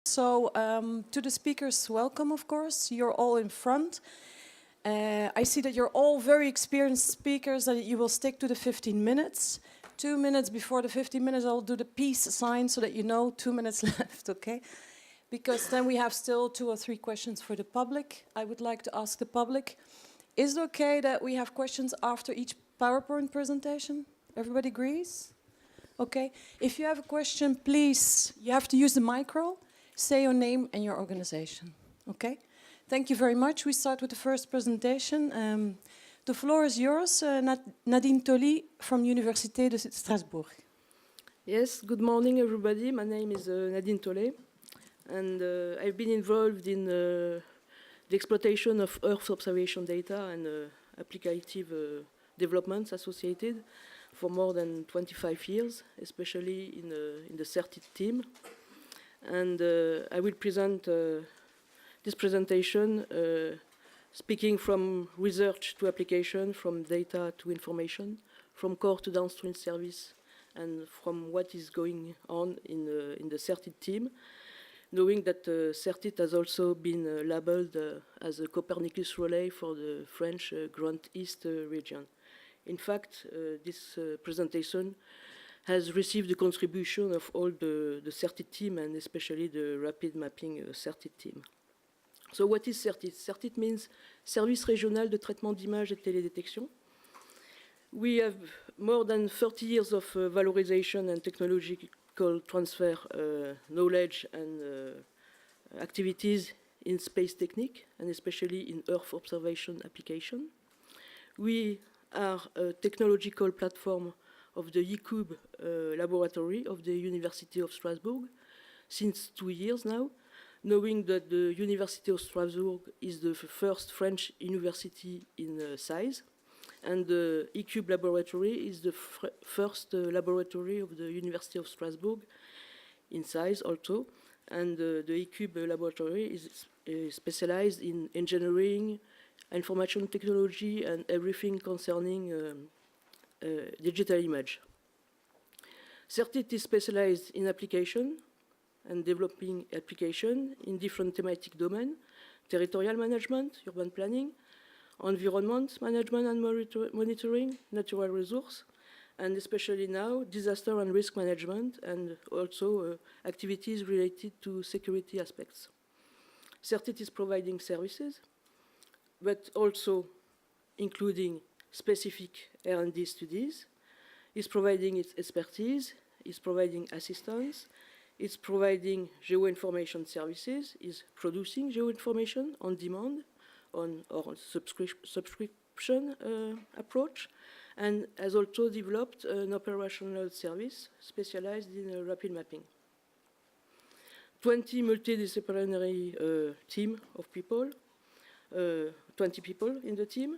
So to the speakers, welcome, of course. You're all in front. I see that you're all very experienced speakers, that you will stick to the 15 minutes. 2 minutes before the 15 minutes, I'll do the peace sign so that you know 2 minutes left, okay? Because then we have still 2 or 3 questions for the public. I would like to ask the public, is it okay that we have questions after each PowerPoint presentation? Everybody agrees? Okay. If you have a question, please, you have to use the micro. Say your name and your organization. Okay? Thank you very much. We start with the first presentation. The floor is yours, Nadine Tolly from Université de Strasbourg. Yes, good morning, everybody. My name is Nadine Tolly, and I've been involved in the exploitation of Earth observation data and applicative developments associated for more than 25 years, especially in the CERTIT team. And I will present this presentation speaking from research to application, from data to information, from core to downstream service, and from what is going on in the CERTIT team, knowing that CERTIT has also been labeled as a Copernicus relay for the French Grand East region. In fact, this presentation has received the contribution of all the CERTIT team, and especially the rapid mapping CERTIT team. So what is CERTIT? CERTIT means Service Régional de Traitement d'Images et Télédétection. We have more than 30 years of valorization and technological transfer knowledge and activities in space technique, and especially in Earth observation application. We are a technological platform of the ICUBE laboratory of the University of Strasbourg since 2 years now, knowing that the University of Strasbourg is the first French university in size, and the ICUBE laboratory is the first laboratory of the University of Strasbourg in size also, and the ICUBE laboratory is specialized in engineering, information technology, and everything concerning digital image. CERTIT is specialized in application and developing application in different thematic domains: territorial management, urban planning, environment management and monitoring, natural resource, and especially now, disaster and risk management, and also activities related to security aspects. CERTIT is providing services, but also including specific R&D studies, is providing its expertise, is providing assistance, is providing geoinformation services, is producing geoinformation on demand, on subscription approach, and has also developed an operational service specialized in rapid mapping. 20 multidisciplinary team of people, 20 people in the team,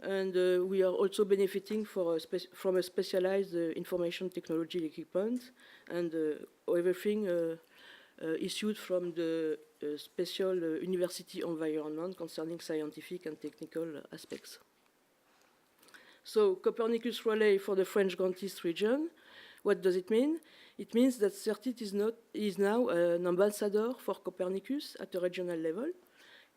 and we are also benefiting from a specialized information technology equipment and everything issued from the special university environment concerning scientific and technical aspects. So Copernicus relay for the French Grand East region, what does it mean? It means that CERTIT is now an ambassador for Copernicus at a regional level,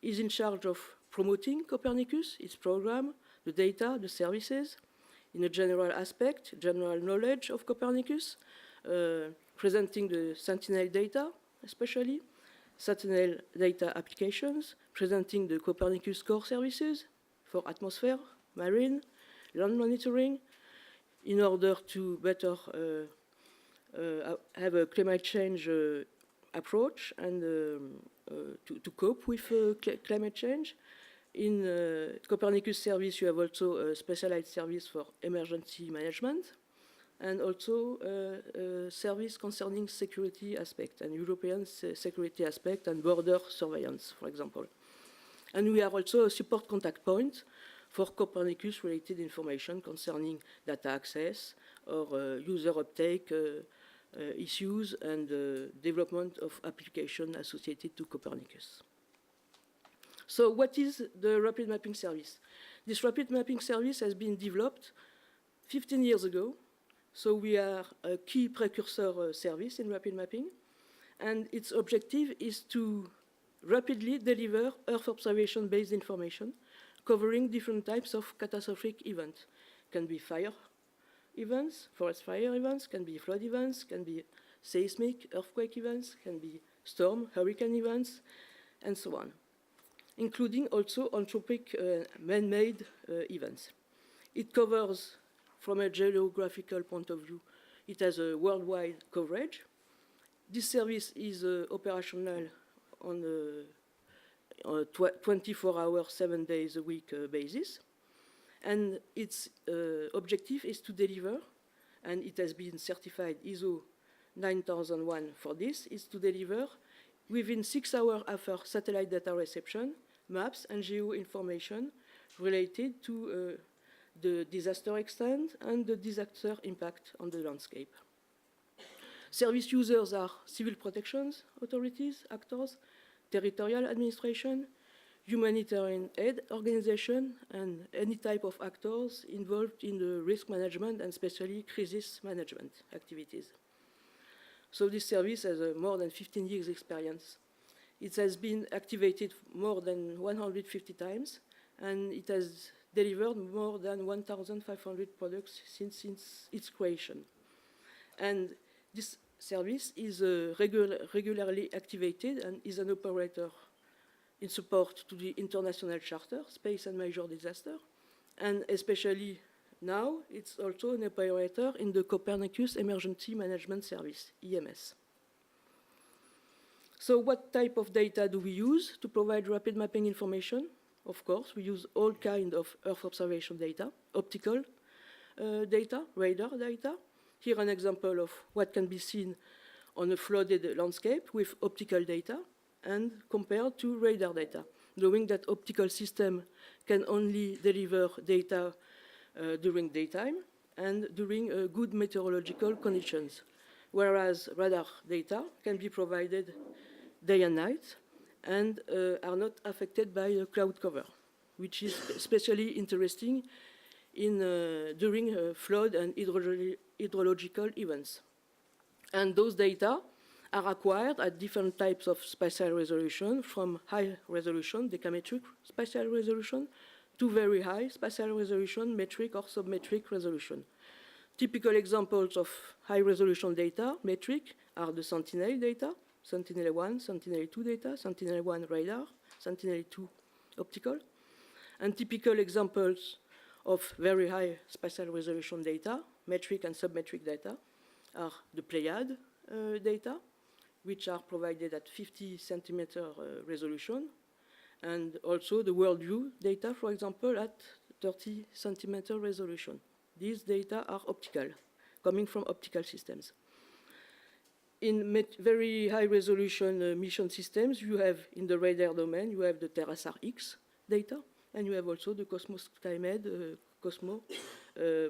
is in charge of promoting Copernicus, its program, the data, the services, in a general aspect, general knowledge of Copernicus, presenting the Sentinel data, especially, Sentinel data applications, presenting the Copernicus core services for atmosphere, marine, land monitoring, in order to better have a climate change approach and to cope with climate change. In Copernicus service, you have also a specialized service for emergency management, and also service concerning security aspect and European security aspect and border surveillance, for example. And we are also a support contact point for Copernicus-related information concerning data access or user uptake issues and development of application associated to Copernicus. So what is the rapid mapping service? This rapid mapping service has been developed 15 years ago. So we are a key precursor service in rapid mapping. And its objective is to rapidly deliver Earth observation-based information covering different types of catastrophic events. Can be fire events, forest fire events, can be flood events, can be seismic, earthquake events, can be storm, hurricane events, and so on, including also anthropic man-made events. It covers, from a geographical point of view, it has a worldwide coverage. This service is operational on a 24-hour, 7 days a week basis. And its objective is to deliver, and it has been certified ISO 9001 for this, is to deliver within 6 hours after satellite data reception, maps and geo information related to the disaster extent and the disaster impact on the landscape. Service users are civil protections authorities, actors, territorial administration, humanitarian aid organization, and any type of actors involved in the risk management and especially crisis management activities. So this service has more than 15 years experience. It has been activated more than 150 times, and it has delivered more than 1,500 products since its creation. And this service is regularly activated and is an operator in support to the International Charter, Space and Major Disaster, and especially now it's also an operator in the Copernicus Emergency Management Service, EMS. So what type of data do we use to provide rapid mapping information? Of course, we use all kinds of Earth observation data, optical data, radar data. Here an example of what can be seen on a flooded landscape with optical data, and compared to radar data, knowing that optical system can only deliver data during daytime and during good meteorological conditions, whereas radar data can be provided day and night and are not affected by cloud cover, which is especially interesting during flood and hydrological events. And those data are acquired at different types of spatial resolution, from high resolution, decametric spatial resolution, to very high spatial resolution, metric or submetric resolution. Typical examples of high resolution data, metric, are the Sentinel data, Sentinel-1, Sentinel-2 data, Sentinel-1 radar, Sentinel-2 optical. And typical examples of very high spatial resolution data, metric and submetric data, are the Pleiad data, which are provided at 50 centimeter resolution, and also the worldview data, for example, at 30 centimeter resolution. These data are optical, coming from optical systems. In very high resolution mission systems, you have in the radar domain, you have the TerraSAR X data, and you have also the Cosmos SkyMed, Cosmo,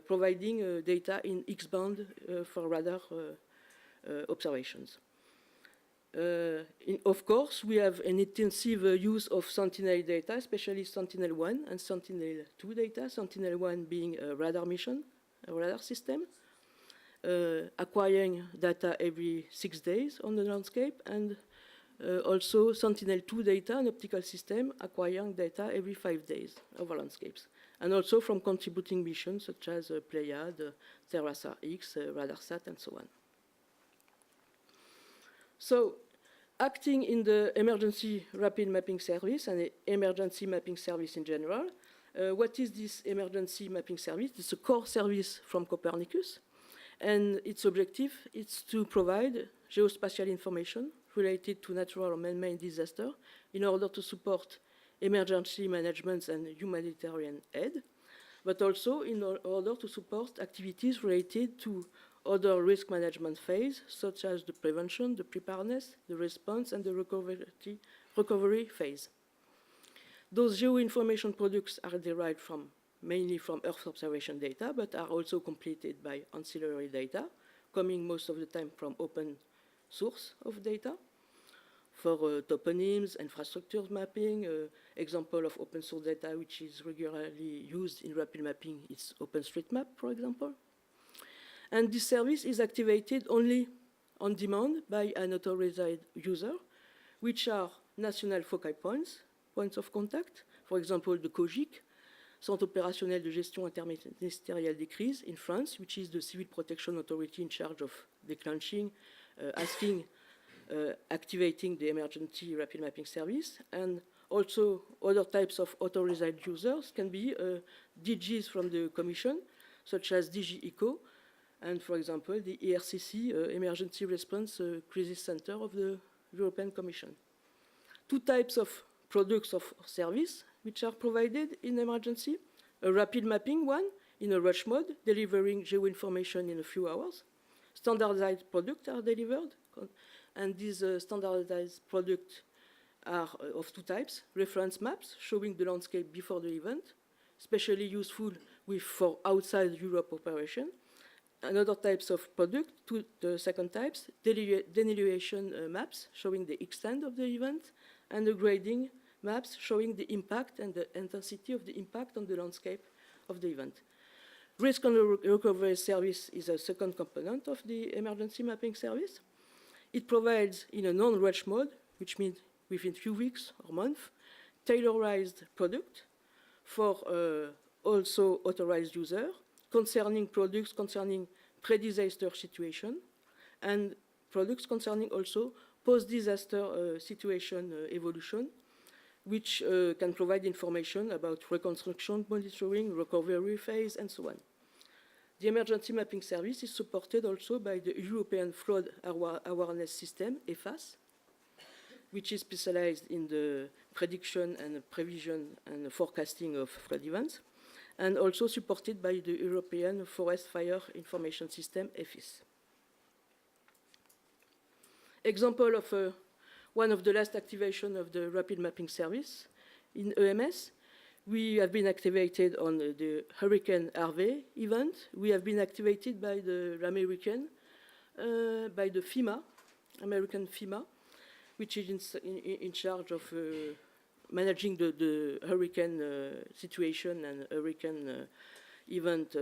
providing data in X-band for radar observations. Of course, we have an intensive use of Sentinel data, especially Sentinel-1 and Sentinel-2 data, Sentinel-1 being a radar mission, a radar system, acquiring data every 6 days on the landscape, and also Sentinel-2 data, an optical system, acquiring data every 5 days over landscapes, and also from contributing missions such as Pleiad, TerraSAR X, RadarSat, and so on. So, acting in the emergency rapid mapping service and the emergency mapping service in general, what is this emergency mapping service? It's a core service from Copernicus, and its objective is to provide geospatial information related to natural or man-made disaster in order to support emergency management and humanitarian aid, but also in order to support activities related to other risk management phase, such as the prevention, the preparedness, the response, and the recovery phase. Those geoinformation products are derived mainly from Earth observation data, but are also completed by ancillary data, coming most of the time from open source of data. For toponyms, infrastructure mapping, example of open source data which is regularly used in rapid mapping is OpenStreetMap, for example. And this service is activated only on demand by an authorized user, which are national focal points, points of contact, for example, the COGIC, Centre opérationnel de gestion interministérielle des crises in France, which is the civil protection authority in charge of declenching, activating the emergency rapid mapping service. And also other types of authorized users can be DGs from the Commission, such as DG ECO, and for example, the ERCC, Emergency Response Crisis Center of the European Commission. Two types of products of service which are provided in emergency. A rapid mapping one in a rush mode, delivering geoinformation in a few hours. Standardized products are delivered, and these standardized products are of two types. Reference maps showing the landscape before the event, especially useful for outside Europe operation. Another types of product, the second types, denudation maps showing the extent of the event, and the grading maps showing the impact and the intensity of the impact on the landscape of the event. Risk and recovery service is a second component of the emergency mapping service. It provides in a non-rush mode, which means within few weeks or months, tailorized product for also authorized user concerning products concerning pre-disaster situation and products concerning also post-disaster situation evolution, which can provide information about reconstruction, monitoring, recovery phase, and so on. The emergency mapping service is supported also by the European Flood Awareness System, EFAS, which is specialized in the prediction and prevision and forecasting of flood events, and also supported by the European Forest Fire Information System, EFIS. Example of one of the last activation of the rapid mapping service in EMS. We have been activated on the Hurricane Harvey event. We have been activated by the FEMA, American FEMA, which is in charge of managing the hurricane situation and hurricane event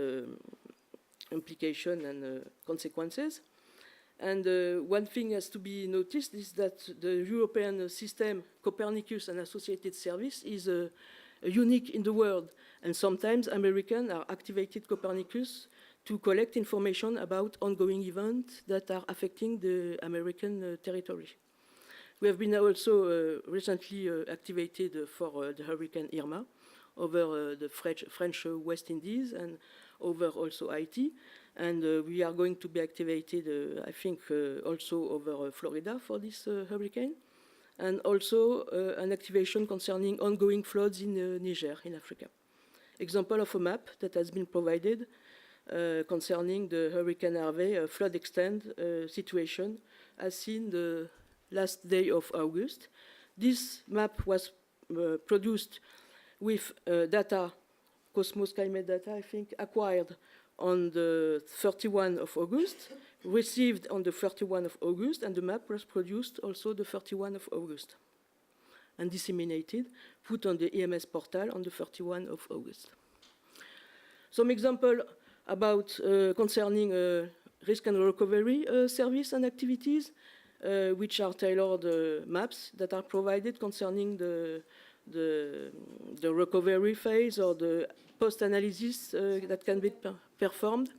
implication and consequences. And one thing has to be noticed is that the European system, Copernicus and associated service, is unique in the world. And sometimes Americans are activated Copernicus to collect information about ongoing events that are affecting the American territory. We have been also recently activated for the Hurricane Irma over the French West Indies and over also Haiti. And we are going to be activated, I think, also over Florida for this hurricane. And also an activation concerning ongoing floods in Niger, in Africa. Example of a map that has been provided concerning the Hurricane Harvey flood extent situation as seen the last day of August. This map was produced with data, Cosmos climate data, I think, acquired on the 31 of August, received on the 31 of August, and the map was produced also the 31 of August, and disseminated, put on the EMS portal on the 31 of August. Some example about concerning risk and recovery service and activities, which are tailored maps that are provided concerning the recovery phase or the post-analysis that can be performed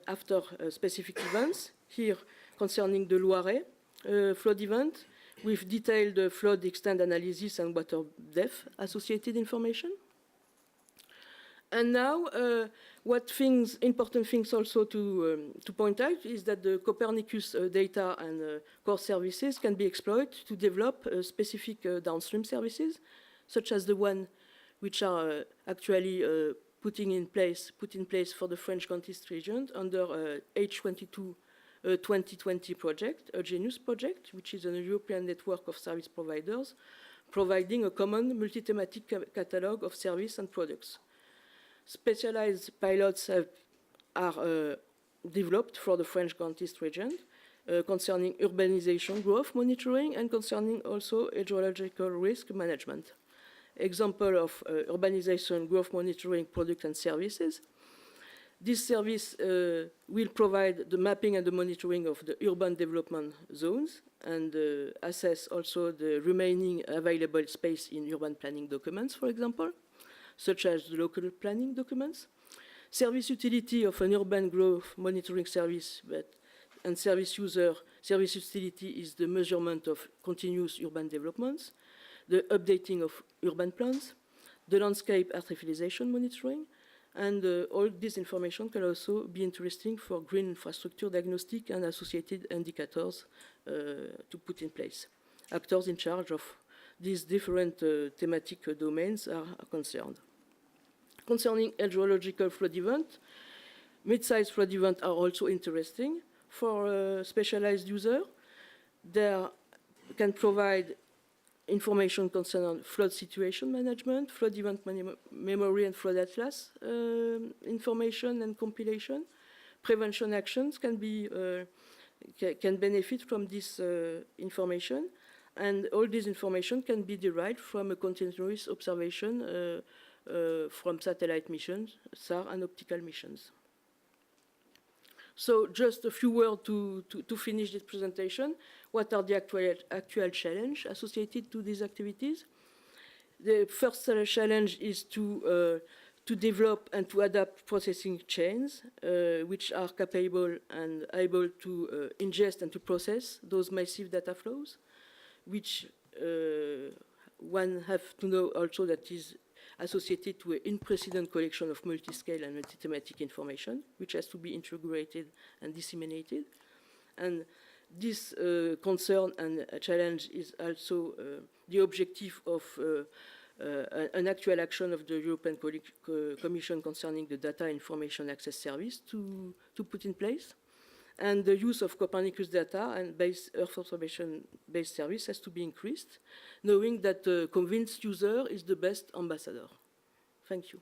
after specific events. Here, concerning the Loiret flood event, with detailed flood extent analysis and water depth associated information. And now, important things also to point out is that the Copernicus data and core services can be exploited to develop specific downstream services, such as the one which are actually put in place for the French Contist region under H22 2020 project, a GENIUS project, which is a European network of service providers, providing a common multi-thematic catalog of service and products. Specialized pilots are developed for the French Contist region concerning urbanisation growth monitoring and concerning also hydrological risk management. Example of urbanisation growth monitoring product and services. This service will provide the mapping and the monitoring of the urban development zones and assess also the remaining available space in urban planning documents, for example, such as the local planning documents. Service utility of an urban growth monitoring service and service utility is the measurement of continuous urban developments, the updating of urban plans, the landscape artificialization monitoring, and all this information can also be interesting for green infrastructure diagnostic and associated indicators to put in place. Actors in charge of these different thematic domains are concerned. Concerning hydrological flood events, mid-sized flood events are also interesting for specialized users. They can provide information concerning flood situation management, flood event memory and flood atlas information and compilation. Prevention actions can benefit from this information, and all this information can be derived from a continuous observation from satellite missions, SAR and optical missions. So just a few words to finish this presentation. What are the actual challenges associated to these activities? The first challenge is to develop and to adapt processing chains which are capable and able to ingest and to process those massive data flows, which one have to know also that is associated to an in-precedent collection of multi-scale and multi-thematic information, which has to be integrated and disseminated. And this concern and challenge is also the objective of an actual action of the European Commission concerning the Data Information Access Service to put in place. And the use of Copernicus data and Earth observation-based service has to be increased, knowing that the convinced user is the best ambassador. Thank you.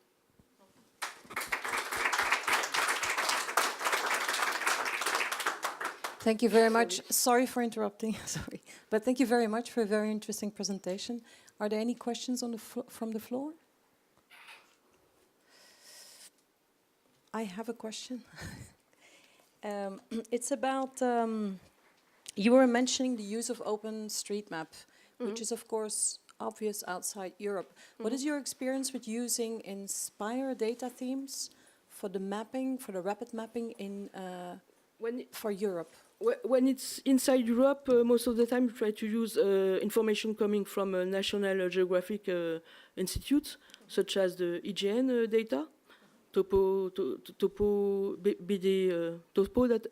Thank you very much. Sorry for interrupting, sorry. But thank you very much for a very interesting presentation. Are there any questions on from the floor? I have a question. It's about, you were mentioning the use of OpenStreetMap, which is of course obvious outside Europe. What is your experience with using INSPIRE data themes for the mapping, for the rapid mapping in for Europe? When it's inside Europe, most of the time we try to use information coming from national geographic institutes, such as the EGN data,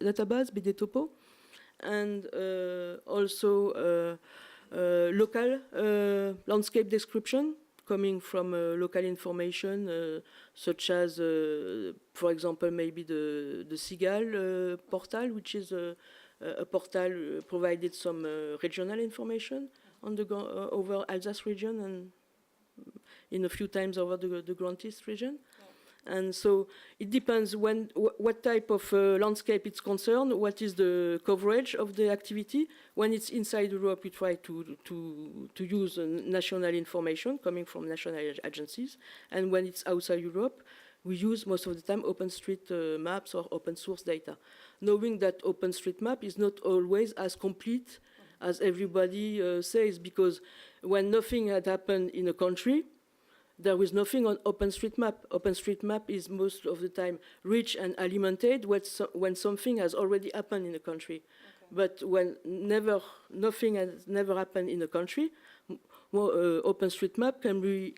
database, BD Topo, and also local landscape description coming from local information, such as, for example, maybe the Seagull portal, which is a portal provided some regional information on the over Alsace region and in a few times over the Grand East region. And so it depends what type of landscape it's concerned, what is the coverage of the activity. When it's inside Europe, we try to use national information coming from national agencies. And when it's outside Europe, we use most of the time OpenStreetMaps or open source data, knowing that OpenStreetMap is not always as complete as everybody says, because when nothing had happened in a country, there is nothing on OpenStreetMap. OpenStreetMap is most of the time rich and alimented when something has already happened in a country. Okay. But when nothing has never happened in a country, OpenStreetMap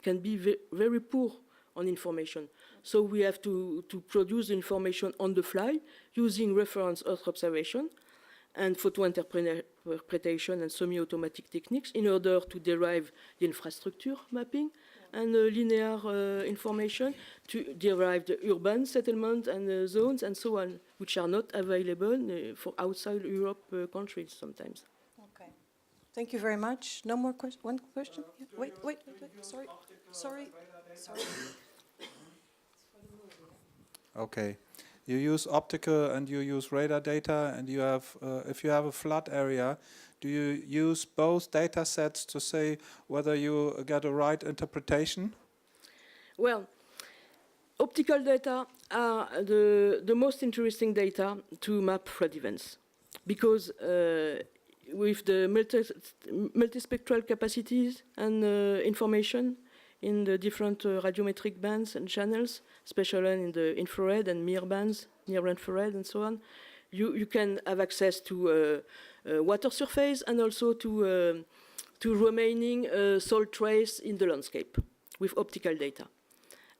can be very poor on information. So we have to produce information on the fly using reference Earth observation and photo interpretation and semi-automatic techniques in order to derive the infrastructure mapping and linear information to derive the urban settlement and zones and so on, which are not available for outside Europe countries sometimes. Okay. Thank you very much. No more questions? One question? Yeah. Wait. Sorry. Okay. You use optical and you use radar data, and you have, if you have a flood area, do you use both data sets to say whether you get a right interpretation? Well, Optical data are the most interesting data to map flood events because with the multispectral capacities and information in the different radiometric bands and channels, especially in the infrared and near bands, near infrared and so on, you can have access to water surface and also to remaining salt trace in the landscape with optical data.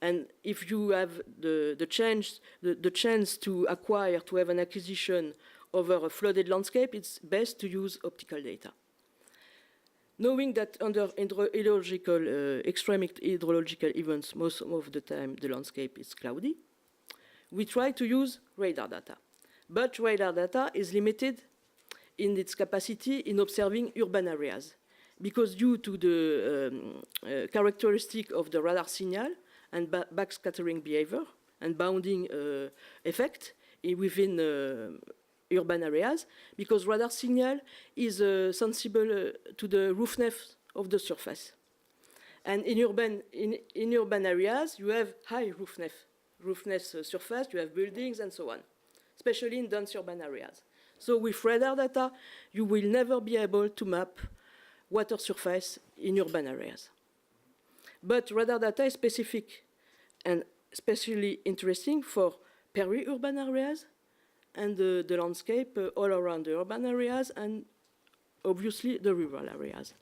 And if you have the chance to acquire, to have an acquisition over a flooded landscape, it's best to use optical data. Knowing that under extreme hydrological events, most of the time the landscape is cloudy, we try to use radar data. But radar data is limited in its capacity in observing urban areas, because due to the characteristic of the radar signal and backscattering behavior and bounding effect within urban areas, because radar signal is sensible to the roughness of the surface. And in urban areas, you have high roughness surface, you have buildings and so on, especially in dense urban areas. So with radar data, you will never be able to map water surface in urban areas. But radar data is specific and especially interesting for peri-urban areas and the landscape all around the urban areas and obviously the rural areas.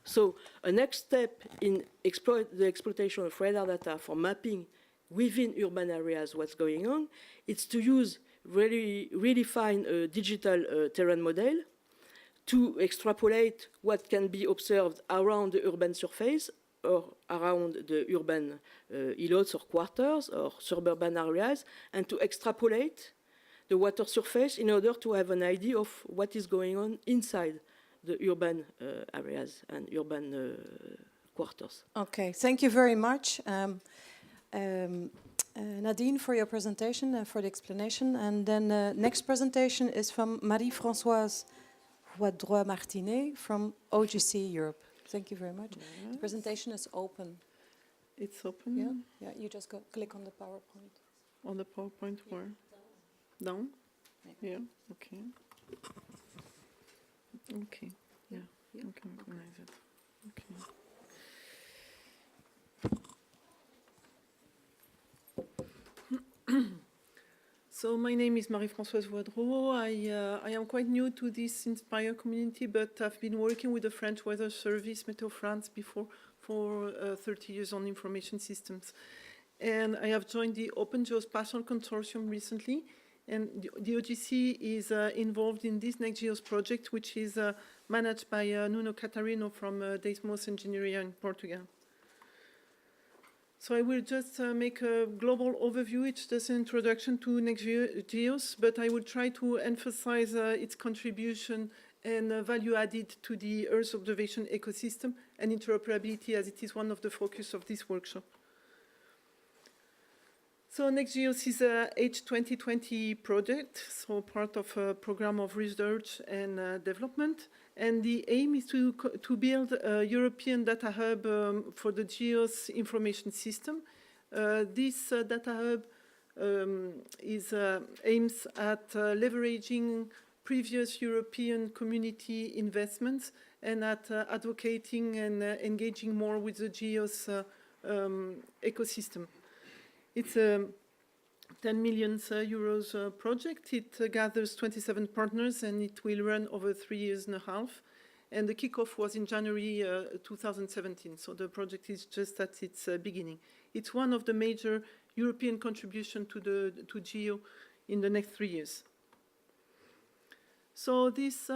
So a next step in the exploitation of radar data for mapping within urban areas what's going on, is to use really fine digital terrain model to extrapolate what can be observed around the urban surface or around the urban ilots or quarters or suburban areas, and to extrapolate the water surface in order to have an idea of what is going on inside the urban areas and urban quarters. Okay, thank you very much, Nadine, for your presentation and for the explanation. And then the next presentation is from Marie-Françoise Roidroy-Martinet from OGC Europe. Thank you very much. Yes. The presentation is open. It's open? Yeah, yeah. You just click on the PowerPoint. On the PowerPoint where? Down? Yeah. Yeah, okay. Okay, yeah, yeah. I can recognize it. Okay. So my name is Marie-Françoise Roidroy. I am quite new to this INSPIRE community, but I've been working with the French Weather Service, Météo France, before for 30 years on information systems. And I have joined the Open Geospatial Consortium recently, and the OGC is involved in this NextGEOSS project, which is managed by Nuno Catarino from Desmos Engineering in Portugal. So I will just make a global overview. It's just an introduction to NextGEOSS, but I will try to emphasize its contribution and value added to the Earth observation ecosystem and interoperability, as it is one of the focus of this workshop. So NextGEOSS is a H2020 project, so part of a program of research and development. And the aim is to build a European data hub for the GEOS information system. This data hub aims at leveraging previous European community investments and at advocating and engaging more with the GEOS ecosystem. It's a 10 million euros project. It gathers 27 partners and it will run over 3 years and a half. And the kickoff was in January 2017, so the project is just at its beginning. It's one of the major European contributions to GEO in the next 3 years. So these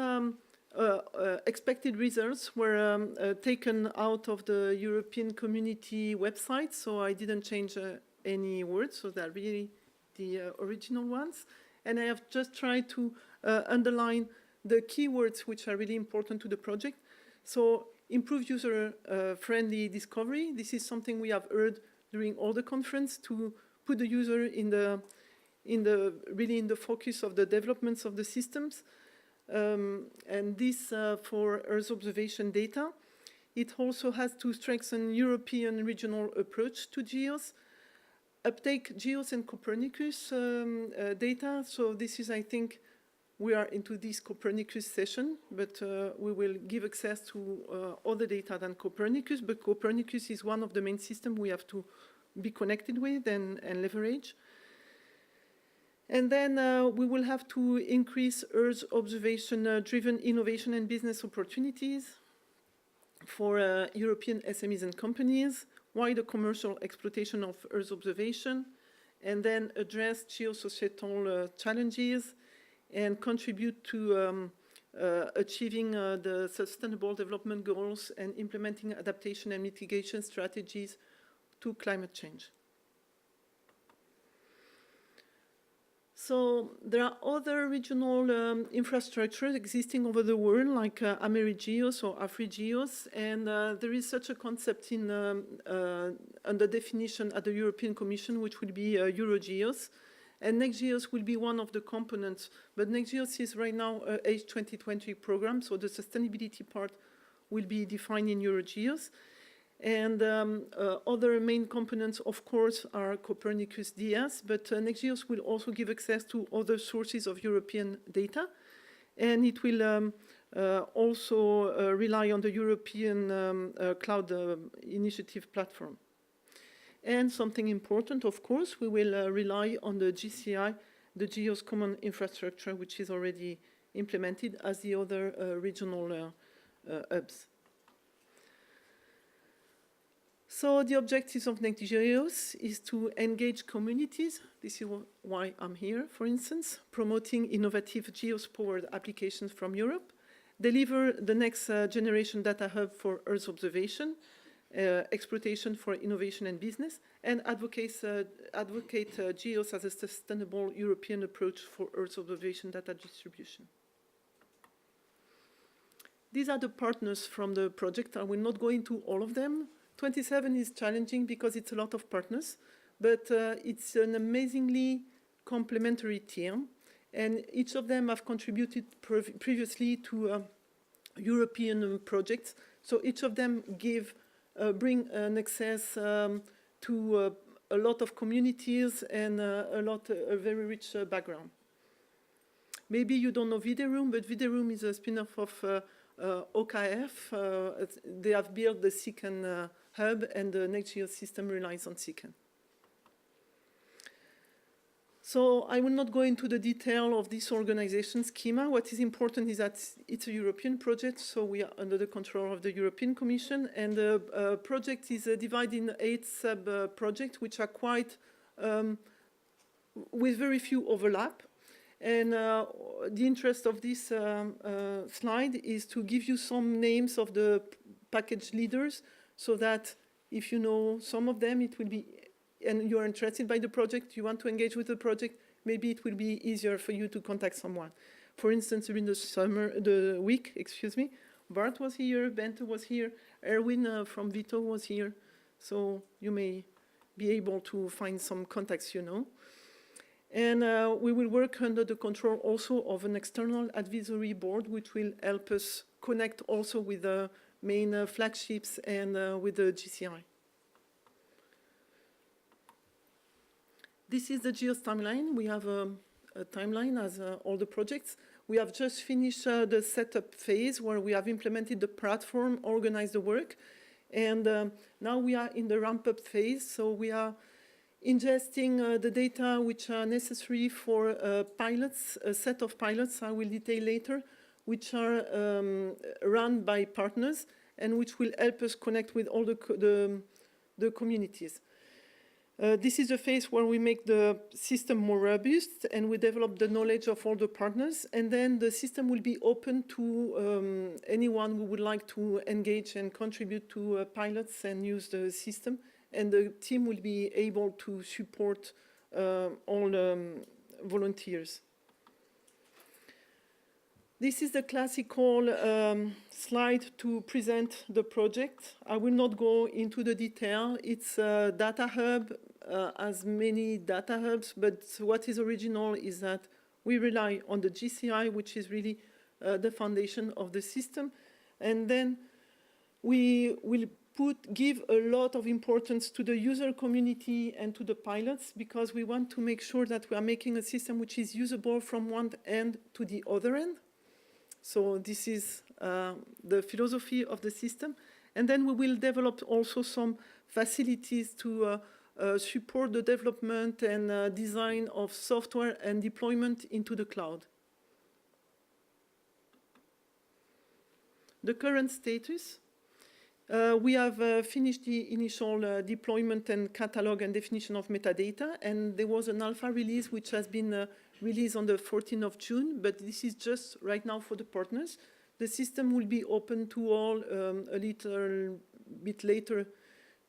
expected results were taken out of the European Community website, so I didn't change any words, so they're really the original ones. And I have just tried to underline the keywords which are really important to the project. So improve user-friendly discovery. This is something we have heard during all the conference, to put the user really in the focus of the developments of the systems. And this for Earth observation data. It also has to strengthen European regional approach to GEOS. uptake GEOS and Copernicus data. So this is, I think, we are into this Copernicus session, but we will give access to other data than Copernicus. But Copernicus is one of the main systems we have to be connected with and leverage. And then we will have to increase Earth observation-driven innovation and business opportunities for European SMEs and companies, wider commercial exploitation of Earth observation, and then address geosocietal challenges and contribute to achieving the Sustainable Development Goals and implementing adaptation and mitigation strategies to climate change. So there are other regional infrastructures existing over the world, like AmeriGEOS or AfriGEOS, and there is such a concept in under definition at the European Commission, which will be EuroGEOS, and NextGEOSS will be one of the components. But NextGEOSS is right now a H2020 program, so the sustainability part will be defined in EuroGEOS. And other main components, of course, are Copernicus DS, but NextGEOSS will also give access to other sources of European data. And it will also rely on the European Cloud Initiative platform. And something important, of course, we will rely on the GCI, the GEOS Common Infrastructure, which is already implemented as the other regional hubs. So the objectives of NextGEOSS is to engage communities. This is why I'm here, for instance, promoting innovative GEOS-powered applications from Europe, deliver the next generation data hub for Earth observation, exploitation for innovation and business, and advocate GEOS as a sustainable European approach for Earth observation data distribution. These are the partners from the project. I will not go into all of them. 27 is challenging because it's a lot of partners, but it's an amazingly complementary team, and each of them have contributed previously to European projects. So each of them bring an access to a lot of communities and a very rich background. Maybe you don't know Videroom, but Videroom is a spin-off of OKF. They have built the SICAN hub, and the NextGEOSS system relies on SICAN. So I will not go into the detail of this organization schema. What is important is that it's a European project, so we are under the control of the European Commission, and the project is divided in 8 sub-projects, which are quite, with very few overlap. And the interest of this slide is to give you some names of the package leaders, so that if you know some of them, it will be, and you're interested by the project, you want to engage with the project, maybe it will be easier for you to contact someone. For instance, during the week, Bart was here, Bente was here, Erwin from Vito was here, so you may be able to find some contacts you know. And we will work under the control also of an external advisory board, which will help us connect also with the main flagships and with the GCI. This is the GEOS timeline. We have a timeline as all the projects. We have just finished the setup phase where we have implemented the platform, organized the work, and now we are in the ramp-up phase. So we are ingesting the data which are necessary for pilots, a set of pilots I will detail later, which are run by partners and which will help us connect with all the communities. This is the phase where we make the system more robust and we develop the knowledge of all the partners, and then the system will be open to anyone who would like to engage and contribute to pilots and use the system, and the team will be able to support all volunteers. This is the classical slide to present the project. I will not go into the detail. It's a data hub, as many data hubs, but what is original is that we rely on the GCI, which is really the foundation of the system. And then We will give a lot of importance to the user community and to the pilots, because we want to make sure that we are making a system which is usable from one end to the other end. So this is the philosophy of the system. And then we will develop also some facilities to support the development and design of software and deployment into the cloud. The current status. We have finished the initial deployment and catalog and definition of metadata, and there was an alpha release which has been released on the 14th of June, but this is just right now for the partners. The system will be open to all a little bit later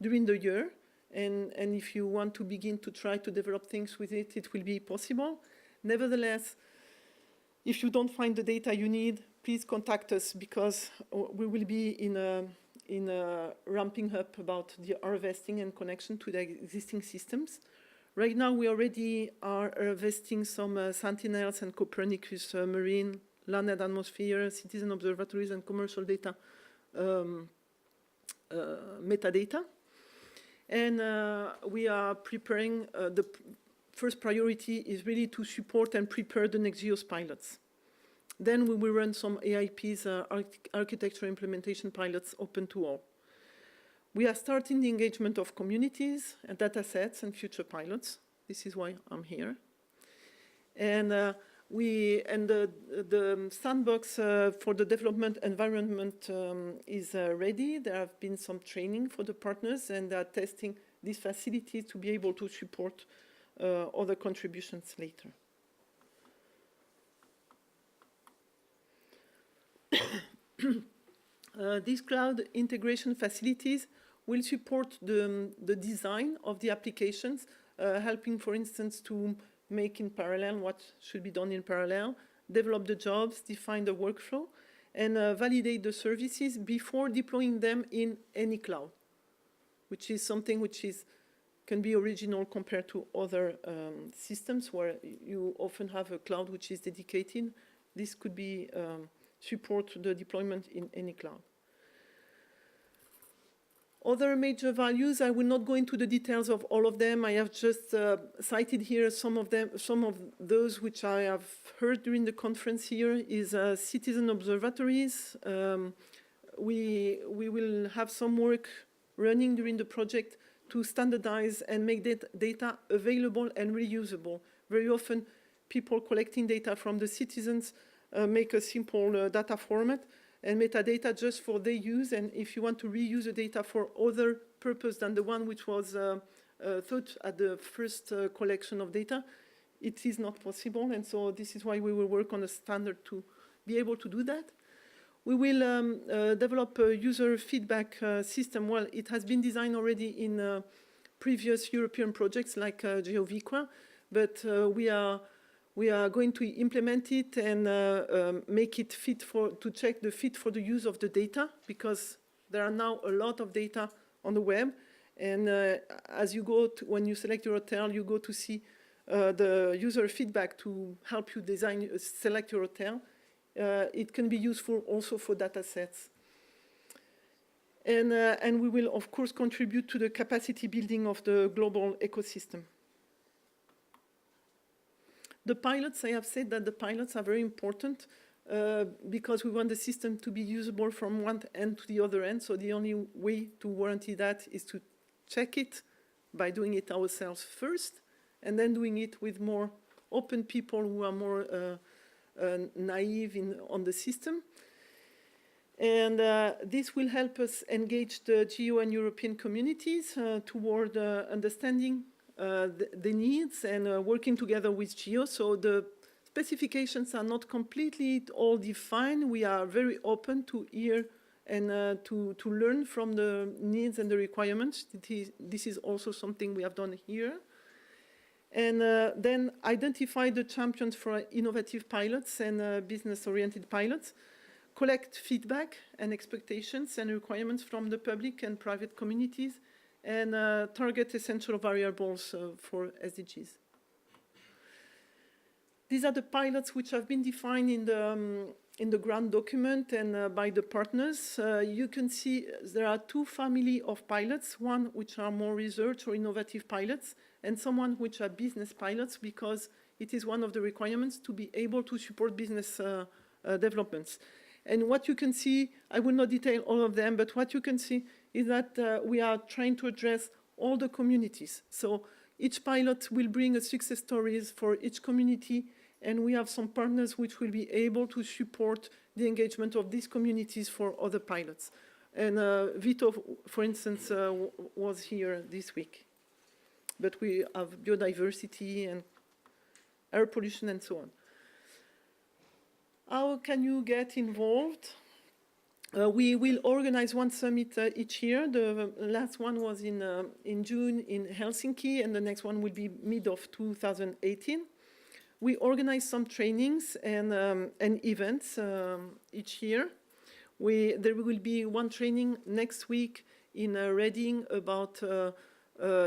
during the year, and if you want to begin to try to develop things with it, it will be possible. Nevertheless, if you don't find the data you need, please contact us, because we will be in ramping up about the harvesting and connection to the existing systems. Right now, we already are harvesting some Sentinels and Copernicus marine, land and atmosphere, citizen observatories, and commercial data metadata. And we are preparing, the first priority is really to support and prepare the NextGEOSS pilots. Then we will run some AIPs, architecture implementation pilots, open to all. We are starting the engagement of communities and data sets and future pilots. This is why I'm here. And the sandbox for the development environment is ready. There have been some training for the partners, and they are testing these facilities to be able to support other contributions later. These cloud integration facilities will support the design of the applications, helping, for instance, to make in parallel what should be done in parallel, develop the jobs, define the workflow, and validate the services before deploying them in any cloud, which is something which can be original compared to other systems where you often have a cloud which is dedicated. This could be support the deployment in any cloud. Other major values, I will not go into the details of all of them. I have just cited here some of those which I have heard during the conference here is citizen observatories. We will have some work running during the project to standardize and make data available and reusable. Very often, people collecting data from the citizens make a simple data format and metadata just for their use. And if you want to reuse the data for other purpose than the one which was thought at the first collection of data, it is not possible. And so this is why we will work on a standard to be able to do that. We will develop a user feedback system. Well, it has been designed already in previous European projects like GeoViqua, but we are going to implement it and make it to check the fit for the use of the data, because there are now a lot of data on the web. And as you go to, when you select your hotel, you go to see the user feedback to help you select your hotel. It can be useful also for data sets. And we will, of course, contribute to the capacity building of the global ecosystem. The pilots, I have said that the pilots are very important because we want the system to be usable from one end to the other end. So the only way to guarantee that is to check it by doing it ourselves first, and then doing it with more open people who are more naive on the system. And this will help us engage the geo and European communities toward understanding the needs and working together with GEO. So the specifications are not completely all defined. We are very open to hear and to learn from the needs and the requirements. This is also something we have done here. And then identify the champions for innovative pilots and business-oriented pilots, collect feedback and expectations and requirements from the public and private communities, and target essential variables for SDGs. These are the pilots which have been defined in in the grant document and by the partners, you can see there are two family of pilots, one which are more research or innovative pilots, and someone which are business pilots, because it is one of the requirements to be able to support business developments. And what you can see, I will not detail all of them, but what you can see is that we are trying to address all the communities. So each pilot will bring a success stories for each community, and we have some partners which will be able to support the engagement of these communities for other pilots. And Vito, for instance, was here this week. But we have biodiversity and air pollution and so on. How can you get involved? We will organize one summit each year. The last one was in June in Helsinki, and the next one will be mid of 2018. We organize some trainings and events each year. There will be one training next week in Reading about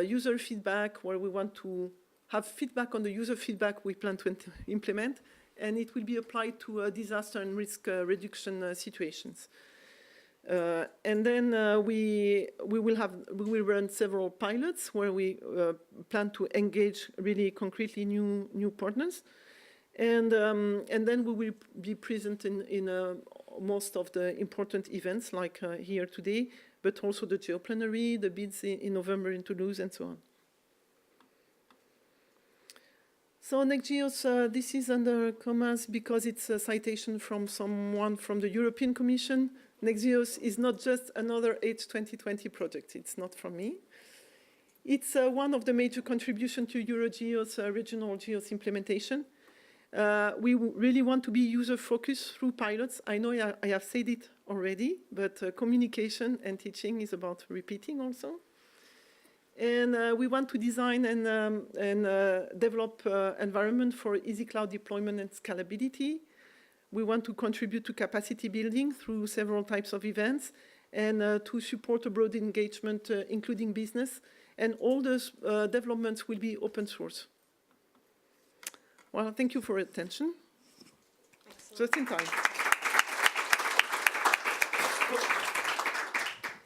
user feedback, where we want to have feedback on the user feedback we plan to implement, and it will be applied to disaster and risk reduction situations. And then we will run several pilots where we plan to engage really concretely new partners, and then we will be present in most of the important events like here today, but also the geoplenary, the bids in November in Toulouse, and so on. So NextGEOSS, this is under commas because it's a citation from someone from the European Commission. NextGEOSS is not just another H2020 project. It's not from me. It's one of the major contributions to EuroGEOS regional GEOS implementation. We really want to be user-focused through pilots. I know I have said it already, but communication and teaching is about repeating also. And we want to design and develop environment for easy cloud deployment and scalability. We want to contribute to capacity building through several types of events, and to support a broad engagement, including business. And all those developments will be open source. Well, thank you for your attention. Excellent. Just in time.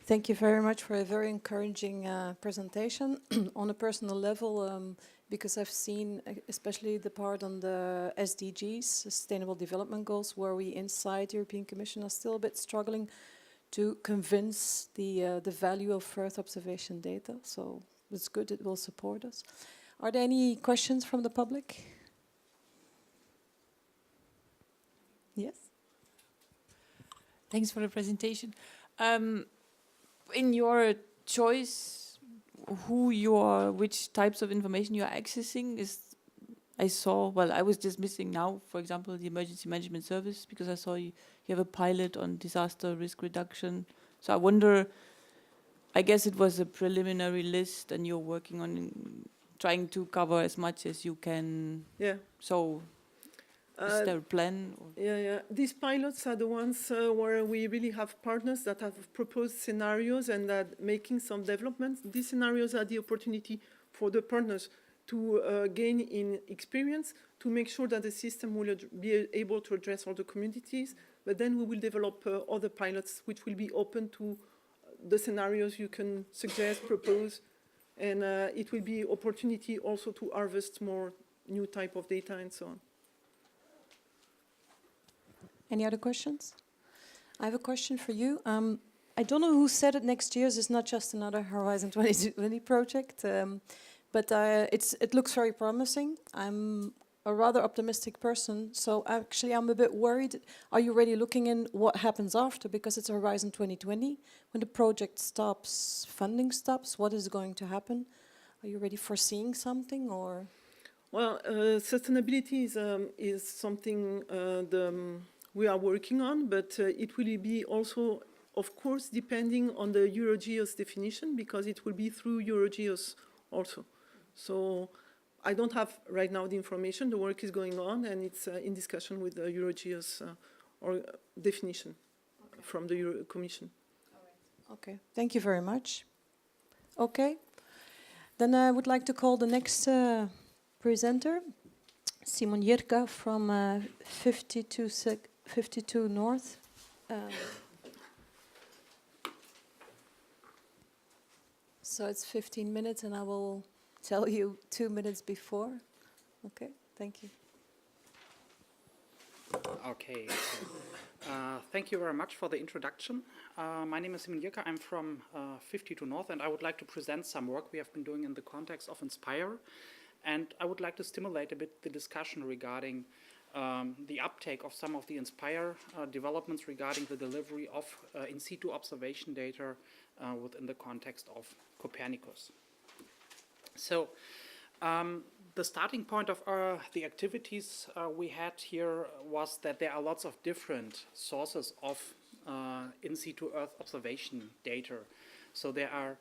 Thank you very much for a very encouraging presentation. On a personal level, because I've seen especially the part on the SDGs, Sustainable Development Goals, where we inside the European Commission are still a bit struggling to convince the value of Earth observation data. So it's good, it will support us. Are there any questions from the public? Yes? Thanks for the presentation. In your choice, which types of information you are accessing I was just missing now, for example, the emergency management service, because I saw you have a pilot on disaster risk reduction. So I wonder, I guess it was a preliminary list and you're working on trying to cover as much as you can. Yeah. So is there a plan? Yeah. These pilots are the ones where we really have partners that have proposed scenarios and that making some developments. These scenarios are the opportunity for the partners to gain in experience, to make sure that the system will be able to address all the communities. But then we will develop other pilots which will be open to the scenarios you can suggest, propose, and it will be opportunity also to harvest more new type of data and so on. Any other questions? I have a question for you. I don't know who said it, NextGEOSS is not just another Horizon 2020 project, but it looks very promising. I'm a rather optimistic person, so actually I'm a bit worried. Are you already looking in what happens after? Because it's Horizon 2020. When the project stops, funding stops, what is going to happen? Are you already foreseeing something, or? Well, sustainability is something we are working on, but it will be also, of course, depending on the EuroGEOS definition, because it will be through EuroGEOS also. So I don't have right now the information. The work is going on, and it's in discussion with the EuroGEOS or definition from the Euro Commission. All right. Okay, thank you very much. Okay, then I would like to call the next presenter, Simon Jirka from 52 North. So it's 15 minutes, and I will tell you 2 minutes before. Okay, thank you. Okay, thank you very much for the introduction. My name is Simon Jirka. I'm from 52 North, and I would like to present some work we have been doing in the context of INSPIRE. And I would like to stimulate a bit the discussion regarding the uptake of some of the INSPIRE developments regarding the delivery of in-situ observation data within the context of Copernicus. So, the starting point of the activities we had here was that there are lots of different sources of in-situ Earth observation data. So there are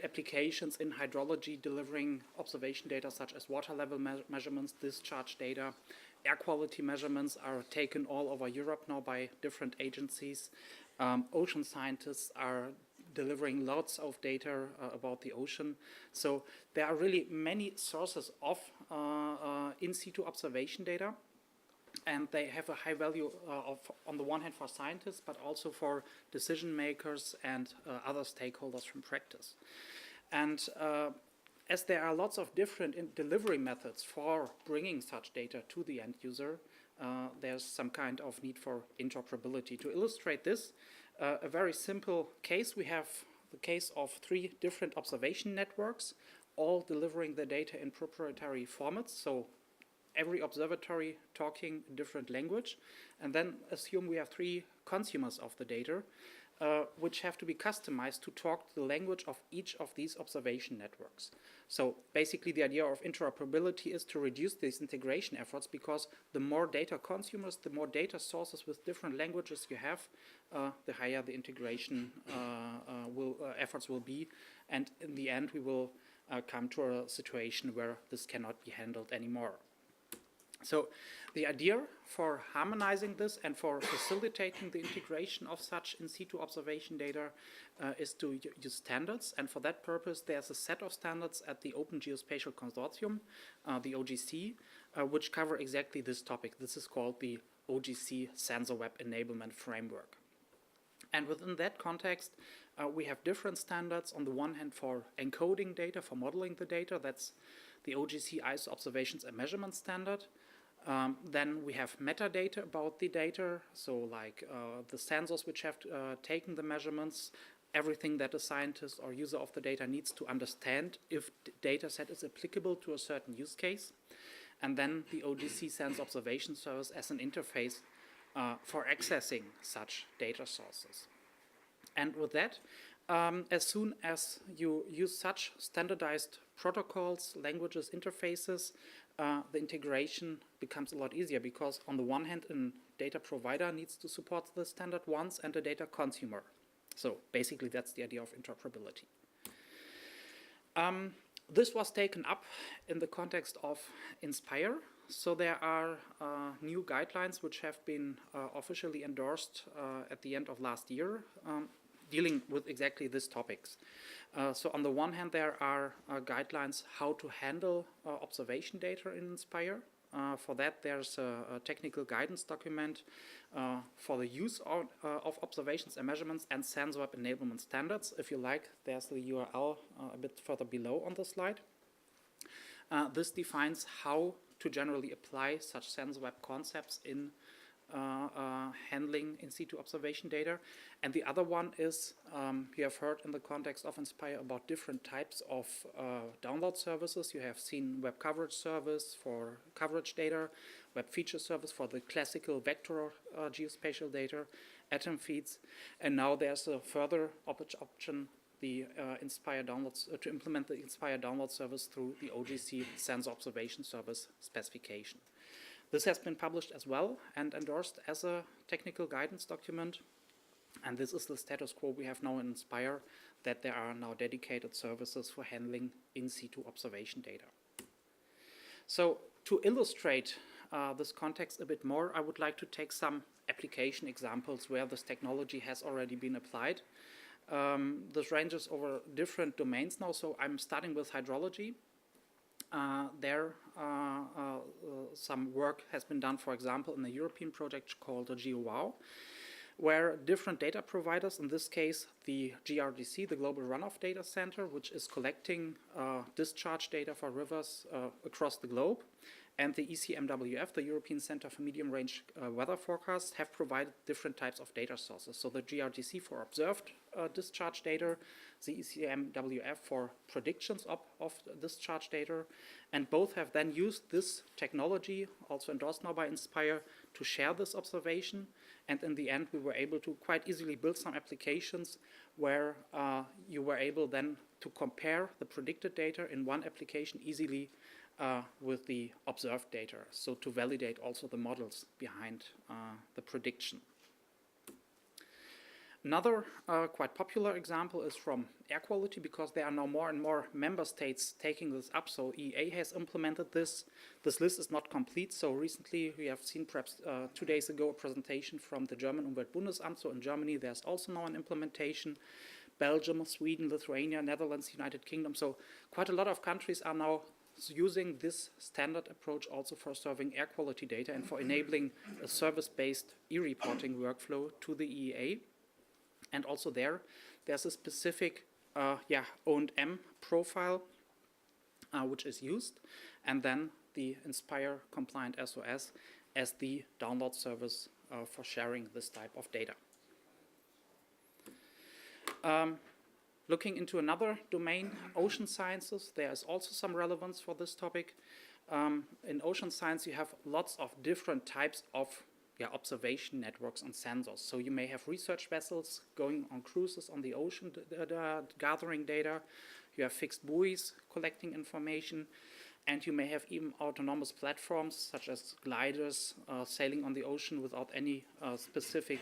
applications in hydrology delivering observation data such as water level measurements, discharge data. Air quality measurements are taken all over Europe now by different agencies. Ocean scientists are delivering lots of data about the ocean. So there are really many sources of in-situ observation data, and they have a high value on the one hand for scientists, but also for decision makers and other stakeholders from practice. And as there are lots of different delivery methods for bringing such data to the end user, there's some kind of need for interoperability. To illustrate this, a very simple case, we have the case of 3 different observation networks, all delivering the data in proprietary formats. So every observatory talking a different language. And then assume we have 3 consumers of the data, which have to be customized to talk the language of each of these observation networks. So basically the idea of interoperability is to reduce these integration efforts, because the more data consumers, the more data sources with different languages you have, the higher the integration efforts will be. And in the end, we will come to a situation where this cannot be handled anymore. So the idea for harmonizing this and for facilitating the integration of such in-situ observation data is to use standards. And for that purpose, there's a set of standards at the Open Geospatial Consortium, the OGC, which cover exactly this topic. This is called the OGC Sensor Web Enablement Framework. And within that context, we have different standards. On the one hand, for encoding data, for modeling the data, that's the OGC ISO Observations and Measurement Standard. Then we have metadata about the data, so like the sensors which have taken the measurements, everything that a scientist or user of the data needs to understand if the data set is applicable to a certain use case. And then the OGC Sensor Observation Service as an interface for accessing such data sources. And with that, as soon as you use such standardized protocols, languages, interfaces, the integration becomes a lot easier, because on the one hand, a data provider needs to support the standard once, and a data consumer. So basically, that's the idea of interoperability. This was taken up in the context of INSPIRE. So there are new guidelines which have been officially endorsed at the end of last year, dealing with exactly these topics. So on the one hand, there are guidelines how to handle observation data in INSPIRE. For that, there's a technical guidance document for the use of observations and measurements and sensor web enablement standards. If you like, there's the URL a bit further below on the slide. This defines how to generally apply such sensor web concepts in handling in-situ observation data. And the other one is, you have heard in the context of INSPIRE about different types of download services. You have seen web coverage service for coverage data, web feature service for the classical vector geospatial data, atom feeds, and now there's a further option, the INSPIRE downloads, to implement the INSPIRE download service through the OGC Sensor Observation Service specification. This has been published as well and endorsed as a technical guidance document. And this is the status quo we have now in INSPIRE, that there are now dedicated services for handling in-situ observation data. So to illustrate this context a bit more, I would like to take some application examples where this technology has already been applied. This ranges over different domains now, so I'm starting with hydrology. some work has been done, for example, in a European project called the GeoWow, where different data providers, in this case the GRDC, the Global Runoff Data Center, which is collecting discharge data for rivers across the globe, and the ECMWF, the European Center for Medium Range Weather Forecasts, have provided different types of data sources. So the GRDC for observed discharge data, the ECMWF for predictions of discharge data, and both have then used this technology, also endorsed now by INSPIRE, to share this observation. And in the end, we were able to quite easily build some applications where you were able then to compare the predicted data in one application easily with the observed data, so to validate also the models behind the prediction. Another quite popular example is from air quality, because there are now more and more member states taking this up. So EA has implemented this. This list is not complete. So recently we have seen, perhaps 2 days ago, a presentation from the German Umweltbundesamt. So in Germany there's also now an implementation. Belgium, Sweden, Lithuania, Netherlands, United Kingdom. So quite a lot of countries are now using this standard approach also for serving air quality data and for enabling a service-based e-reporting workflow to the EEA. And also there's a specific O&M profile which is used, and then the INSPIRE compliant SOS as the download service for sharing this type of data. Looking into another domain, ocean sciences, there is also some relevance for this topic. In ocean science, you have lots of different types of observation networks and sensors. So you may have research vessels going on cruises on the ocean, gathering data. You have fixed buoys collecting information. And you may have even autonomous platforms, such as gliders, sailing on the ocean without any specific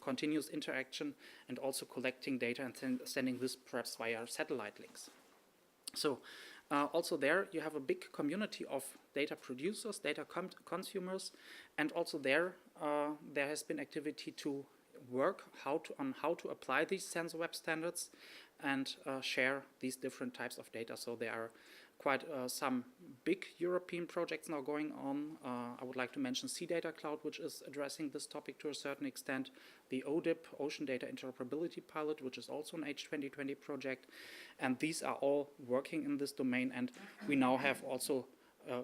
continuous interaction, and also collecting data and sending this perhaps via satellite links. So also there you have a big community of data producers, data consumers, and also there has been activity to work on how to apply these sensor web standards and share these different types of data. So there are quite some big European projects now going on. I would like to mention Sea Data Cloud, which is addressing this topic to a certain extent. The ODIP, Ocean Data Interoperability Pilot, which is also an H2020 project. And these are all working in this domain. And we now have also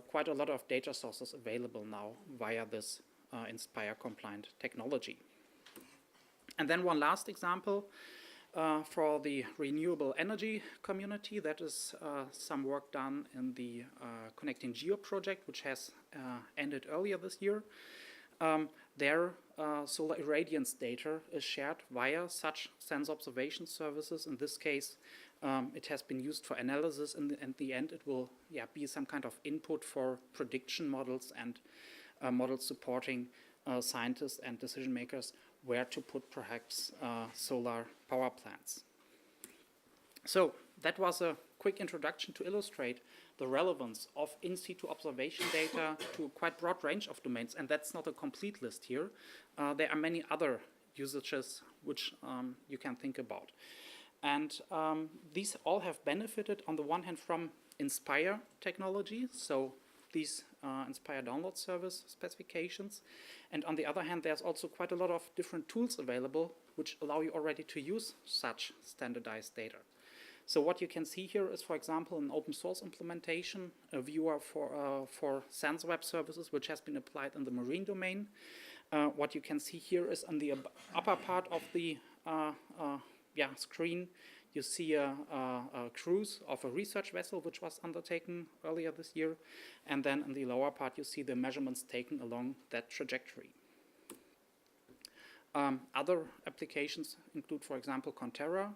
quite a lot of data sources available now via this INSPIRE compliant technology. And then one last example. For the renewable energy community, that is some work done in the Connecting Geo project, which has ended earlier this year. Their solar irradiance data is shared via such sensor observation services. In this case, it has been used for analysis, and at the end it will be some kind of input for prediction models and models supporting scientists and decision makers where to put perhaps solar power plants. So that was a quick introduction to illustrate the relevance of in-situ observation data to a quite broad range of domains, and that's not a complete list here. There are many other usages which you can think about. And these all have benefited on the one hand from INSPIRE technology, so these INSPIRE download service specifications. And on the other hand, there's also quite a lot of different tools available which allow you already to use such standardized data. So what you can see here is, for example, an open source implementation, a viewer for sensor web services, which has been applied in the marine domain. What you can see here is on the upper part of the screen, you see a cruise of a research vessel which was undertaken earlier this year. And then in the lower part, you see the measurements taken along that trajectory. Other applications include, for example, Cantera,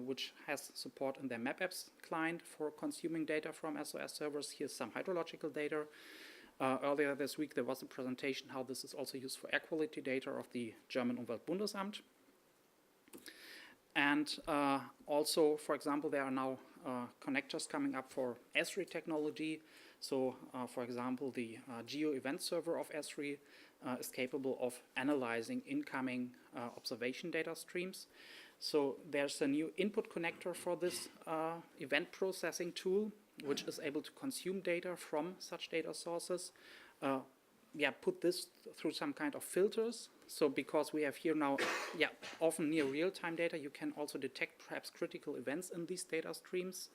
which has support in their Map Apps client for consuming data from SOS servers. Here's some hydrological data. Earlier this week, there was a presentation how this is also used for air quality data of the German Umweltbundesamt. And also, for example, there are now connectors coming up for ESRI technology. So, for example, the Geo event server of ESRI is capable of analyzing incoming observation data streams. So there's a new input connector for this event processing tool, which is able to consume data from such data sources, put this through some kind of filters. So because we have here now, often near real-time data, you can also detect perhaps critical events in these data streams,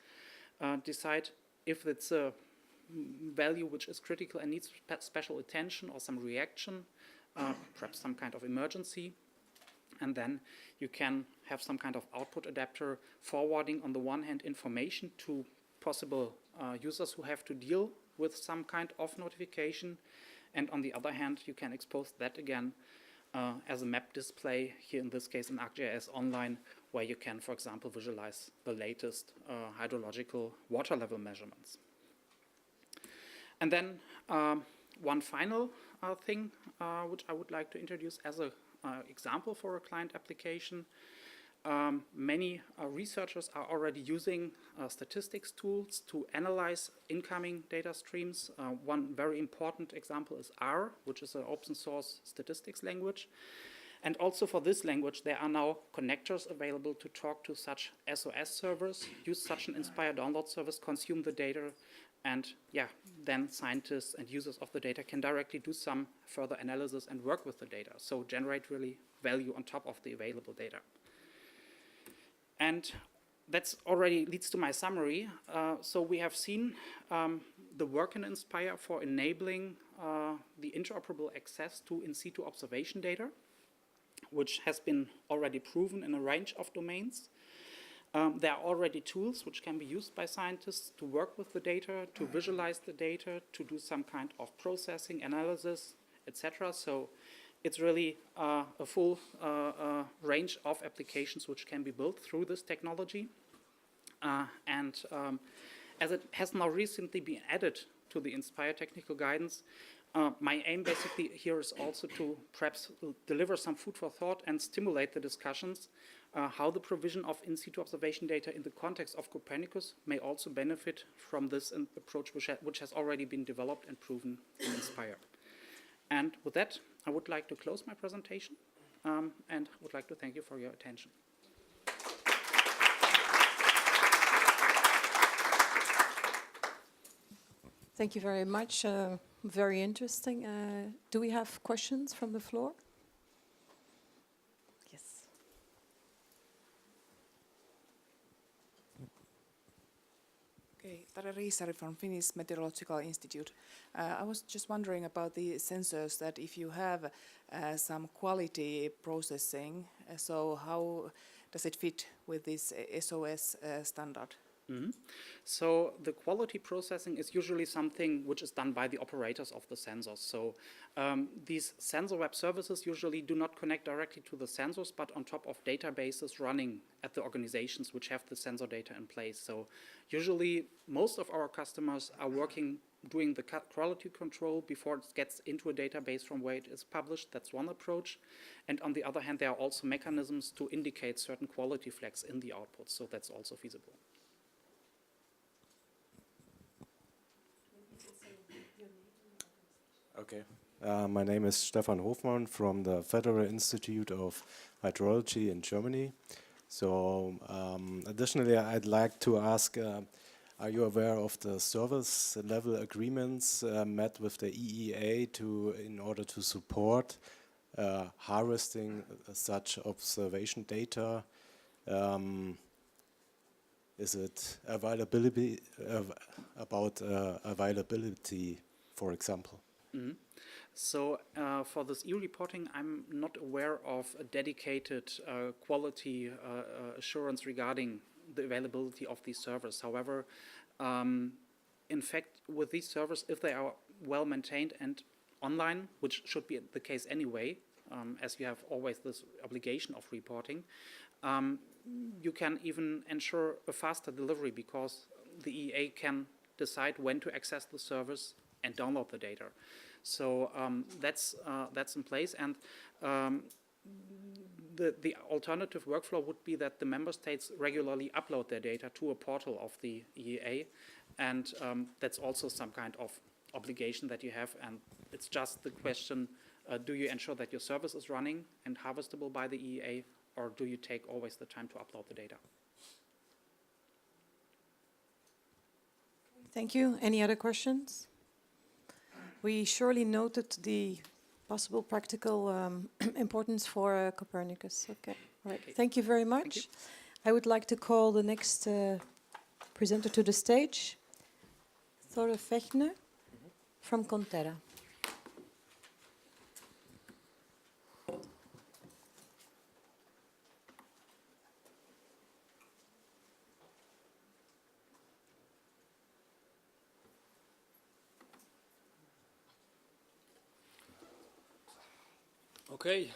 decide if it's a value which is critical and needs special attention or some reaction, perhaps some kind of emergency. And then you can have some kind of output adapter forwarding, on the one hand, information to possible users who have to deal with some kind of notification. And on the other hand, you can expose that again as a map display, here in this case in ArcGIS Online, where you can, for example, visualize the latest hydrological water level measurements. And then one final thing which I would like to introduce as an example for a client application. Many researchers are already using statistics tools to analyze incoming data streams. One very important example is R, which is an open source statistics language. And also for this language, there are now connectors available to talk to such SOS servers, use such an INSPIRE download service, consume the data, and then scientists and users of the data can directly do some further analysis and work with the data. So generate really value on top of the available data. And that's already leads to my summary. So we have seen the work in INSPIRE for enabling the interoperable access to in-situ observation data, which has been already proven in a range of domains. There are already tools which can be used by scientists to work with the data, to visualize the data, to do some kind of processing, analysis, etc. So it's really a full range of applications which can be built through this technology. As it has now recently been added to the INSPIRE technical guidance, my aim basically here is also to perhaps deliver some food for thought and stimulate the discussions how the provision of in-situ observation data in the context of Copernicus may also benefit from this approach which has already been developed and proven in INSPIRE. And with that, I would like to close my presentation and would like to thank you for your attention. Thank you very much. Very interesting. Do we have questions from the floor? Yes. Okay, Tarja Riisari from Finnish Meteorological Institute. I was just wondering about the sensors, that if you have some quality processing, so how does it fit with this SOS standard? Mm-hmm. So the quality processing is usually something which is done by the operators of the sensors. So these sensor web services usually do not connect directly to the sensors, but on top of databases running at the organizations which have the sensor data in place. So usually most of our customers are doing the quality control before it gets into a database from where it is published. That's one approach. And on the other hand, there are also mechanisms to indicate certain quality flags in the output. So that's also feasible. Okay. My name is Stefan Hofmann from the Federal Institute of Hydrology in Germany. So additionally, I'd like to ask, are you aware of the service level agreements met with the EEA in order to support harvesting such observation data? Is it availability, about availability, for example? Mm-hmm. So for this e-reporting, I'm not aware of a dedicated quality assurance regarding the availability of these servers. However, in fact, with these servers, if they are well maintained and online, which should be the case anyway, as you have always this obligation of reporting, you can even ensure a faster delivery because the EA can decide when to access the servers and download the data. So that's in place, and the alternative workflow would be that the member states regularly upload their data to a portal of the EEA, and that's also some kind of obligation that you have, and it's just the question, do you ensure that your service is running and harvestable by the EEA, or do you take always the time to upload the data? Thank you. Any other questions? We surely noted the possible practical importance for Copernicus. Okay, right. Okay. Thank you very much. Thank you. I would like to call the next presenter to the stage, Thore Fechner from Cantera. Okay,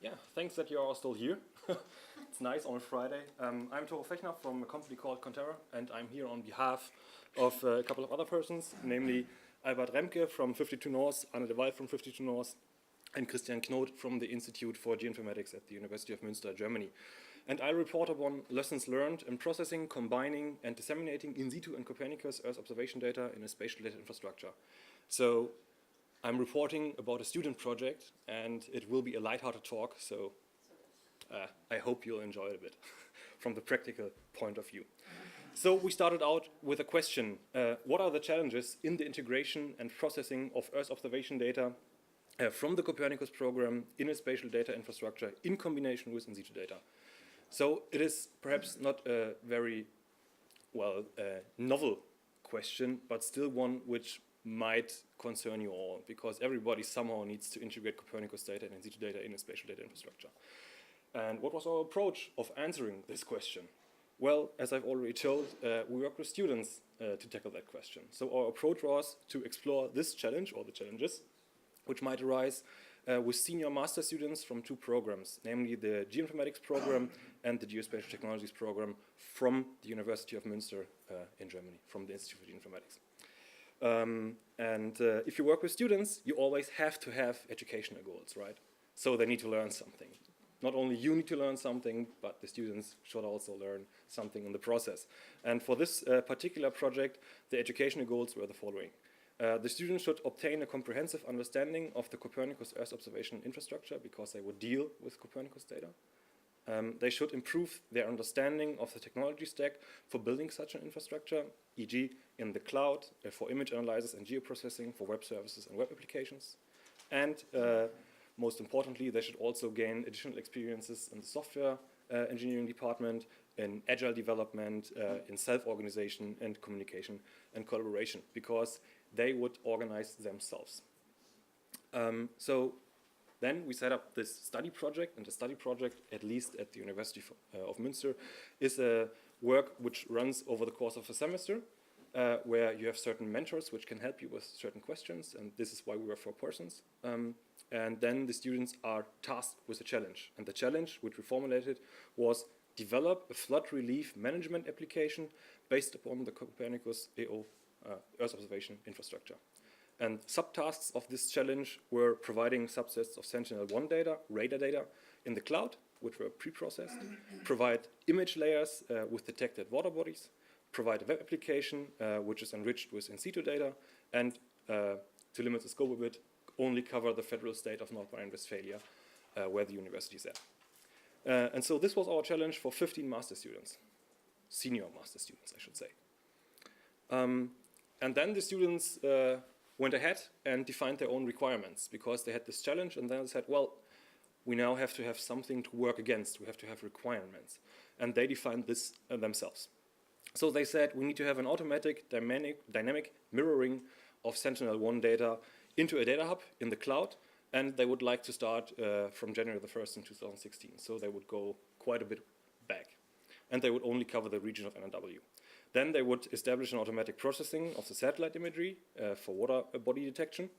yeah, thanks that you're all still here. It's nice on a Friday. I'm Tore Fechner from a company called Cantera, and I'm here on behalf of a couple of other persons, namely Albert Remke from 52 North, Anne de Waal from 52 North, and Christian Knot from the Institute for Geoinformatics at the University of Münster, Germany. And I report upon lessons learned in processing, combining, and disseminating In-Situ and Copernicus Earth observation data in a spatial data infrastructure. So I'm reporting about a student project, and it will be a lighthearted talk, so I hope you'll enjoy it a bit from the practical point of view. So we started out with a question. What are the challenges in the integration and processing of Earth observation data from the Copernicus program in a spatial data infrastructure in combination with In-Situ data? So it is perhaps not a very, well, novel question, but still one which might concern you all, because everybody somehow needs to integrate Copernicus data and In-Situ data in a spatial data infrastructure. And what was our approach of answering this question? Well, as I've already told, we worked with students to tackle that question. So our approach was to explore this challenge, or the challenges, which might arise with senior master students from two programs, namely the Geoinformatics program and the Geospatial Technologies program from the University of Münster in Germany, from the Institute for Geoinformatics. If you work with students, you always have to have educational goals, right? So they need to learn something. Not only you need to learn something, but the students should also learn something in the process. And for this particular project, the educational goals were the following. The students should obtain a comprehensive understanding of the Copernicus Earth observation infrastructure, because they would deal with Copernicus data. They should improve their understanding of the technology stack for building such an infrastructure, e.g. in the cloud, for image analysis and geoprocessing, for web services and web applications. And most importantly, they should also gain additional experiences in the software engineering department, in agile development, in self-organization and communication and collaboration, because they would organize themselves. So then we set up this study project, and the study project, at least at the University of Münster, is a work which runs over the course of a semester, where you have certain mentors which can help you with certain questions, and this is why we were 4 persons. And then the students are tasked with a challenge. And the challenge, which we formulated, was develop a flood relief management application based upon the Copernicus EO Earth observation infrastructure. And subtasks of this challenge were providing subsets of Sentinel-1 data, radar data, in the cloud, which were pre-processed, provide image layers with detected water bodies, provide a web application which is enriched with In-Situ data, and to limit the scope a bit, only cover the federal state of North Rhine-Westphalia, where the university is at. And so this was our challenge for 15 master students, senior master students, I should say. And then the students went ahead and defined their own requirements, because they had this challenge, and then they said, well, we now have to have something to work against. We have to have requirements. And they defined this themselves. So they said, we need to have an automatic dynamic mirroring of Sentinel-1 data into a data hub in the cloud, and they would like to start from January the 1st in 2016. So they would go quite a bit back, and they would only cover the region of NRW. Then they would establish an automatic processing of the satellite imagery for water body detection.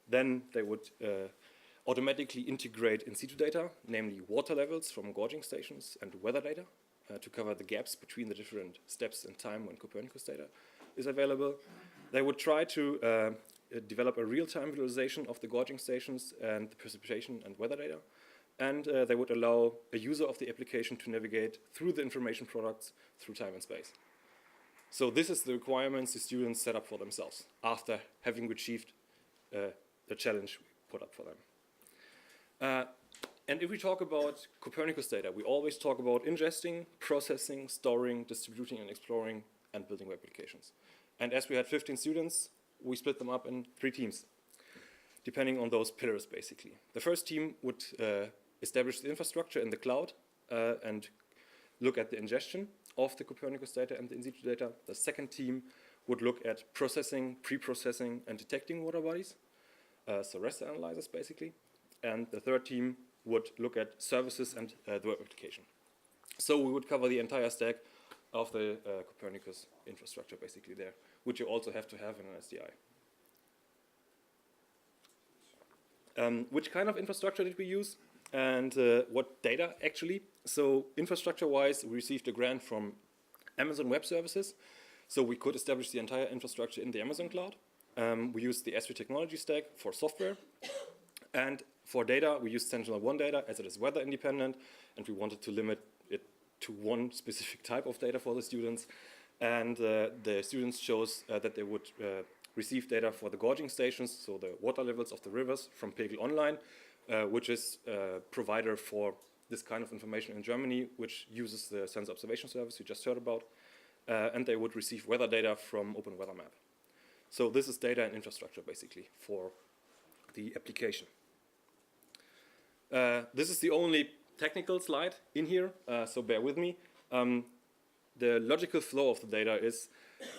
Then they would automatically integrate In-Situ data, namely water levels from gorging stations, and weather data to cover the gaps between the different steps in time when Copernicus data is available. They would try to develop a real-time visualization of the gorging stations and the precipitation and weather data. And they would allow a user of the application to navigate through the information products through time and space. So this is the requirements the students set up for themselves after having achieved the challenge we put up for them. And if we talk about Copernicus data, we always talk about ingesting, processing, storing, distributing, and exploring, and building web applications. And as we had 15 students, we split them up in 3 teams, depending on those pillars, basically. The first team would establish the infrastructure in the cloud and look at the ingestion of the Copernicus data and the in-situ data. The second team would look at processing, pre-processing, and detecting water bodies, so REST analyzers, basically. And the third team would look at services and the web application. So we would cover the entire stack of the Copernicus infrastructure, basically there, which you also have to have in an SDI. Which kind of infrastructure did we use? And what data, actually? So infrastructure-wise, we received a grant from Amazon Web Services. So we could establish the entire infrastructure in the Amazon cloud. We used the ESRI technology stack for software. And for data, we used Sentinel-1 data, as it is weather independent. And we wanted to limit it to one specific type of data for the students. And the students chose that they would receive data for the gorging stations, so the water levels of the rivers, from Pegel Online, which is a provider for this kind of information in Germany, which uses the sensor observation service you just heard about. And they would receive weather data from Open Weather Map. So this is data and infrastructure, basically, for the application. This is the only technical slide in here, so bear with me. The logical flow of the data is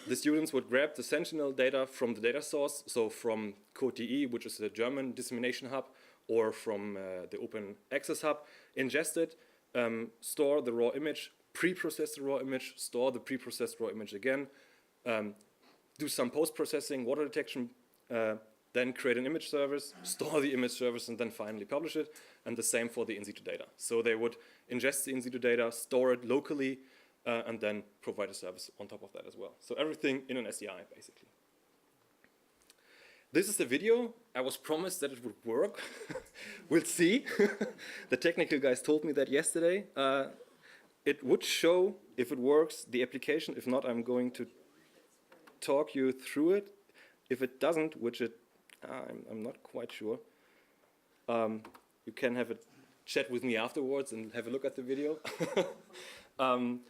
the students would grab the Sentinel data from the data source, so from CoTE, which is the German dissemination hub, or from the Open Access Hub, ingest it, store the raw image, pre-process the raw image, store the pre-processed raw image again, do some post-processing, water detection, then create an image service, store the image service, and then finally publish it, and the same for the in-situ data. So they would ingest the in-situ data, store it locally, and then provide a service on top of that as well. So everything in an SDI, basically. This is the video. I was promised that it would work. We'll see. The technical guys told me that yesterday. It would show, if it works, the application. If not, I'm going to talk you through it. If it doesn't, which it, I'm not quite sure, you can have a chat with me afterwards and have a look at the video.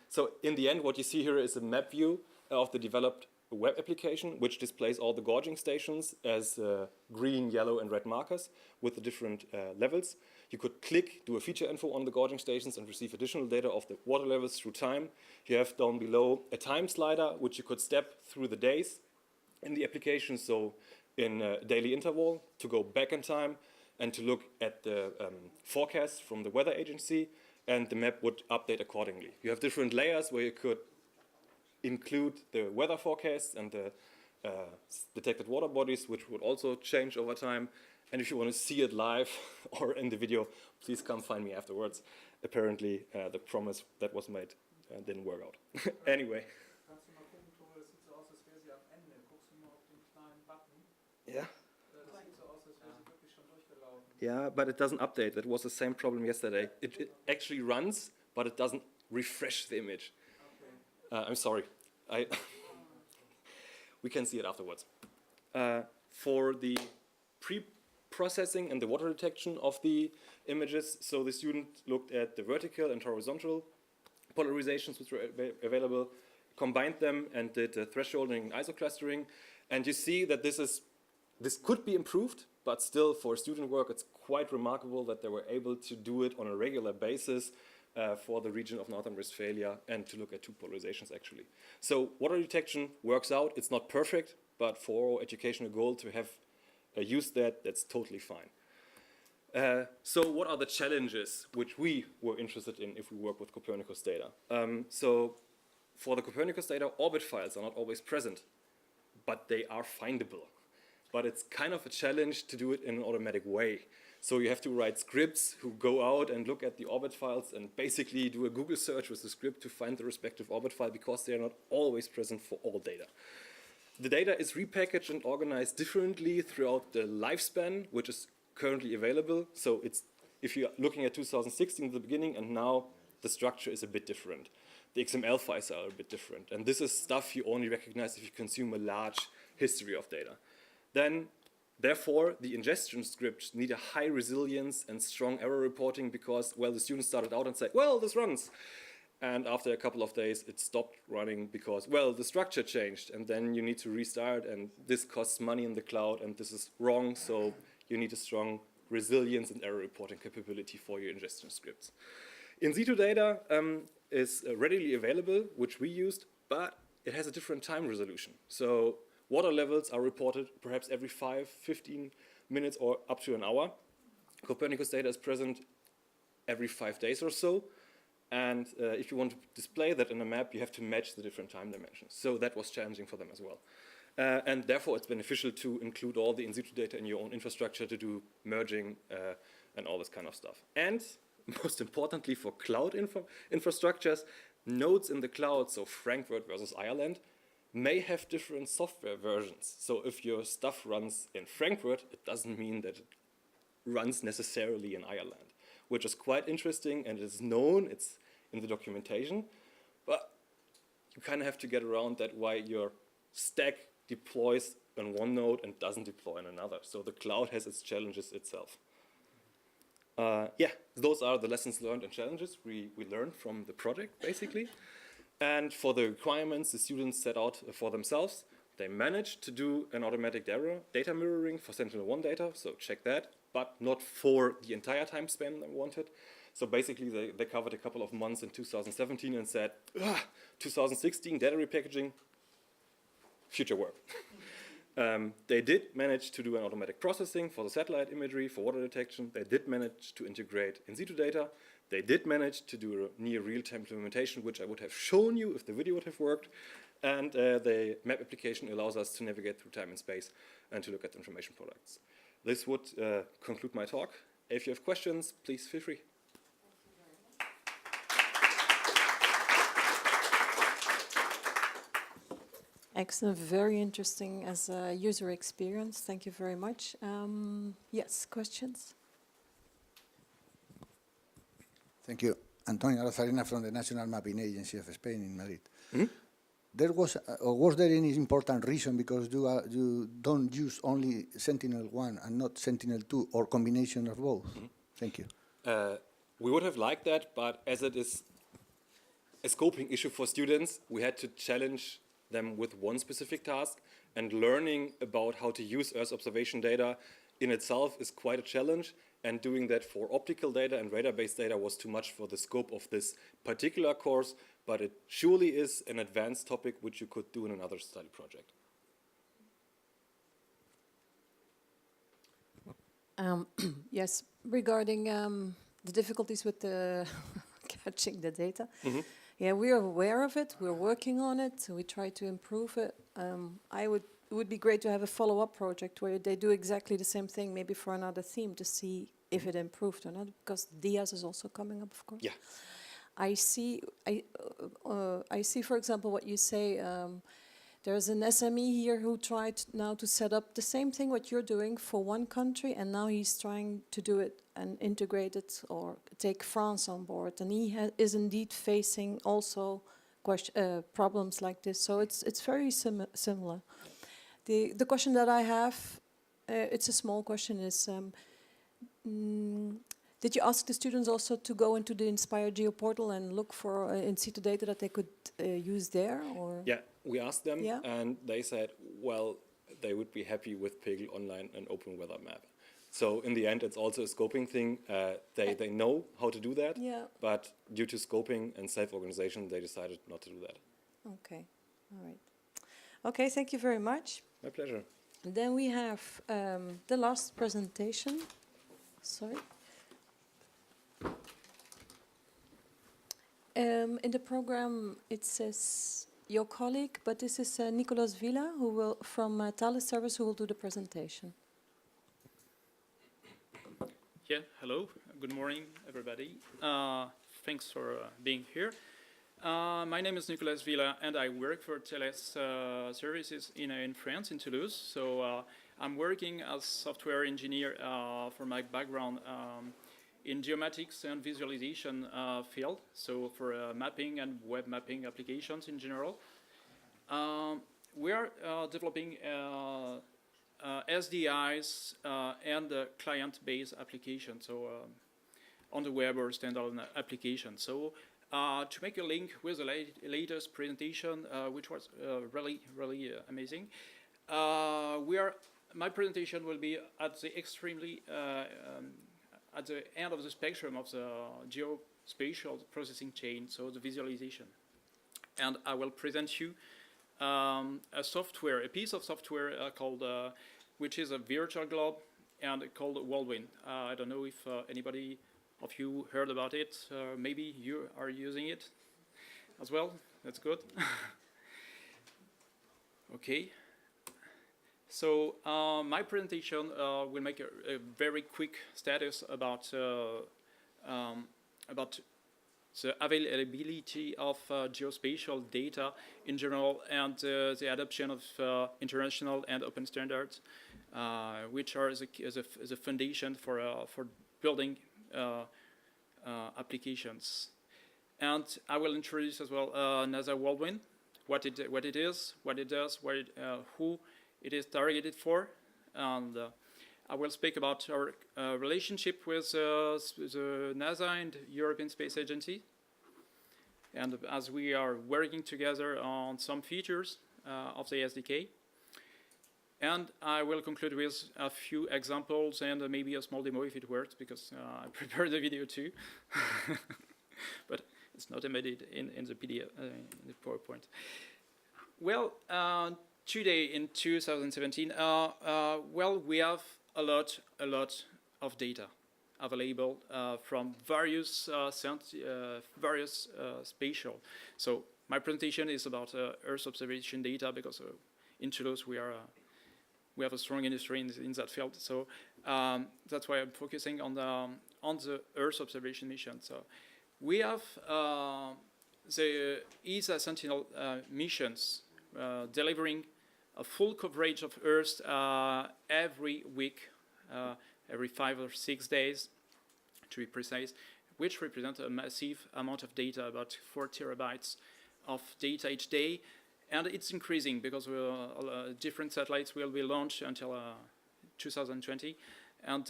So in the end, what you see here is a map view of the developed web application, which displays all the gorging stations as green, yellow, and red markers with the different levels. You could click, do a feature info on the gorging stations, and receive additional data of the water levels through time. You have down below a time slider, which you could step through the days in the application, so in a daily interval, to go back in time and to look at the forecast from the weather agency, and the map would update accordingly. You have different layers where you could include the weather forecasts and the detected water bodies, which would also change over time. And if you want to see it live or in the video, please come find me afterwards. Apparently, the promise that was made didn't work out. Anyway. Yeah. Yeah, but it doesn't update. That was the same problem yesterday. It actually runs, but it doesn't refresh the image. I'm sorry. We can see it afterwards. For the pre-processing and the water detection of the images, so the student looked at the vertical and horizontal polarizations which were available, combined them, and did thresholding and isoclustering. And you see that this could be improved, but still for student work, it's quite remarkable that they were able to do it on a regular basis for the region of Northern Westphalia and to look at 2 polarizations actually. So water detection works out. It's not perfect, but for our educational goal to have used that, that's totally fine. So what are the challenges which we were interested in if we work with Copernicus data? So for the Copernicus data, orbit files are not always present, but they are findable. But it's kind of a challenge to do it in an automatic way. So you have to write scripts who go out and look at the orbit files and basically do a Google search with the script to find the respective orbit file because they are not always present for all data. The data is repackaged and organized differently throughout the lifespan, which is currently available. So it's, if you're looking at 2016 at the beginning and now, the structure is a bit different. The XML files are a bit different. And this is stuff you only recognize if you consume a large history of data. Then, therefore, the ingestion scripts need a high resilience and strong error reporting because, well, the students started out and said, well, this runs. and after a couple of days it stopped running because, well, the structure changed, and then you need to restart, and this costs money in the cloud, and this is wrong, so you need a strong resilience and error reporting capability for your ingestion scripts. In-Situ data is readily available, which we used, but it has a different time resolution. So water levels are reported perhaps every 5, 15 minutes or up to an hour. Copernicus data is present every 5 days or so. And if you want to display that in a map, you have to match the different time dimensions. So that was challenging for them as well. And therefore, it's beneficial to include all the in-situ data in your own infrastructure to do merging and all this kind of stuff. And most importantly, for cloud infrastructures, nodes in the cloud, so Frankfurt versus Ireland, may have different software versions. So if your stuff runs in Frankfurt, it doesn't mean that it runs necessarily in Ireland, which is quite interesting, and it is known, it's in the documentation, but you kind of have to get around that why your stack deploys on one node and doesn't deploy on another. So the cloud has its challenges itself. Yeah, those are the lessons learned and challenges we learned from the project, basically. And for the requirements the students set out for themselves, they managed to do an automatic data mirroring for Sentinel-1 data, so check that, but not for the entire time span they wanted. So basically they covered a couple of months in 2017 and said, 2016 data repackaging, future work. They did manage to do an automatic processing for the satellite imagery, for water detection. They did manage to integrate in-situ data. They did manage to do a near real-time implementation, which I would have shown you if the video would have worked. And the map application allows us to navigate through time and space and to look at information products. This would conclude my talk. If you have questions, please feel free. Excellent, very interesting as a user experience. Thank you very much. Yes, questions? Thank you. Antonio Arozarena from the National Mapping Agency of Spain in Madrid. Mm-hmm. Was there any important reason because you don't use only Sentinel-1 and not Sentinel-2 or combination of both? Mm-hmm. Thank you. We would have liked that, but as it is a scoping issue for students, we had to challenge them with one specific task, and learning about how to use Earth observation data in itself is quite a challenge, and doing that for optical data and radar-based data was too much for the scope of this particular course, but it surely is an advanced topic which you could do in another study project. Yes, regarding the difficulties with the catching the data. Mm-hmm. Yeah, we are aware of it. We're working on it. We try to improve it. It would be great to have a follow-up project where they do exactly the same thing, maybe for another theme, to see if it improved or not. Because DIAS is also coming up, of course. Yeah. I see, for example, what you say. There's an SME here who tried now to set up the same thing what you're doing for one country, and now he's trying to do it and integrate it or take France on board. And he is indeed facing also problems like this. So it's very similar. The question that I have, it's a small question, is did you ask the students also to go into the INSPIRE GeoPortal and look for in-situ data that they could use there? Or? Yeah, we asked them, yeah. And they said, well, they would be happy with Pegel Online and Open Weather Map. So in the end, it's also a scoping thing. They know how to do that, yeah. But due to scoping and self-organization, they decided not to do that. Okay, all right. Okay, thank you very much. My pleasure. And then we have the last presentation. Sorry. In the program, it says your colleague, but this is Nicolas Villa, from Thales Service, who will do the presentation. Yeah, hello. Good morning, everybody. Thanks for being here. My name is Nicolas Villa, and I work for Thales Services in France, in Toulouse. So I'm working as software engineer for my background in geomatics and visualization field, so for mapping and web mapping applications in general. We are developing SDIs and client-based applications, so on the web or standalone application. So to make a link with the latest presentation, which was really amazing. My presentation will be at the extremely at the end of the spectrum of the geospatial processing chain, so the visualization. And I will present you a piece of software called, which is a virtual globe and called Whirlwind. I don't know if anybody of you heard about it. Maybe you are using it as well. That's good. Okay. So my presentation will make a very quick status about the availability of geospatial data in general and the adoption of international and open standards, which are the foundation for building applications. And I will introduce as well NASA Whirlwind, what it is, what it does, who it is targeted for, and I will speak about our relationship with the NASA and European Space Agency, and as we are working together on some features of the SDK. And I will conclude with a few examples and maybe a small demo if it works, because I prepared the video too, but it's not embedded in the PDF, in the PowerPoint. Well, today in 2017, well, we have a lot of data available from various spatial. So my presentation is about Earth observation data, because in Toulouse we have a strong industry in that field. So that's why I'm focusing on the Earth observation mission. So we have the ESA Sentinel missions delivering a full coverage of Earth every week, every 5 or 6 days, to be precise, which represent a massive amount of data, about 4 terabytes of data each day. And it's increasing because different satellites will be launched until 2020, and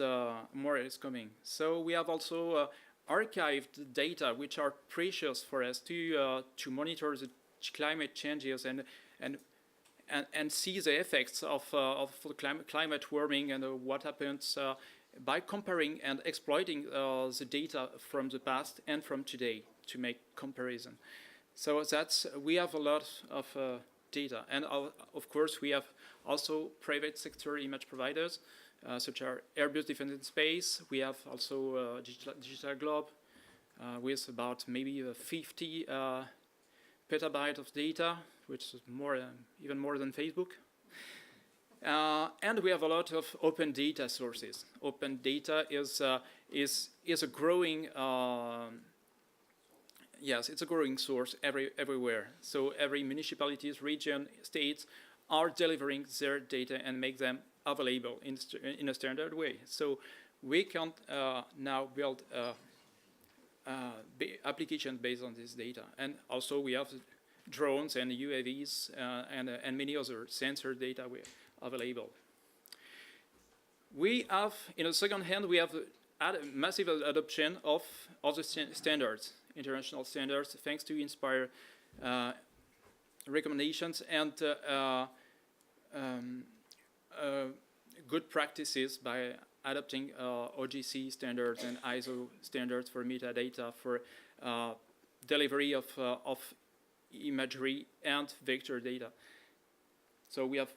more is coming. So we have also archived data, which are precious for us to monitor the climate changes and see the effects of climate warming and what happens by comparing and exploiting the data from the past and from today to make comparison. So we have a lot of data, and of course we have also private sector image providers such as Airbus Defence and Space. We have also Digital Globe with about maybe 50 petabytes of data, which is even more than Facebook. And we have a lot of open data sources. Open data is a growing yes, it's a growing source everywhere. So every municipalities, region, states are delivering their data and make them available in a standard way. So we can now build applications based on this data. And also we have drones and UAVs and many other sensor data available. We have, in the second hand, we have massive adoption of the standards, international standards, thanks to INSPIRE recommendations and good practices by adopting OGC standards and ISO standards for metadata for delivery of imagery and vector data. So we have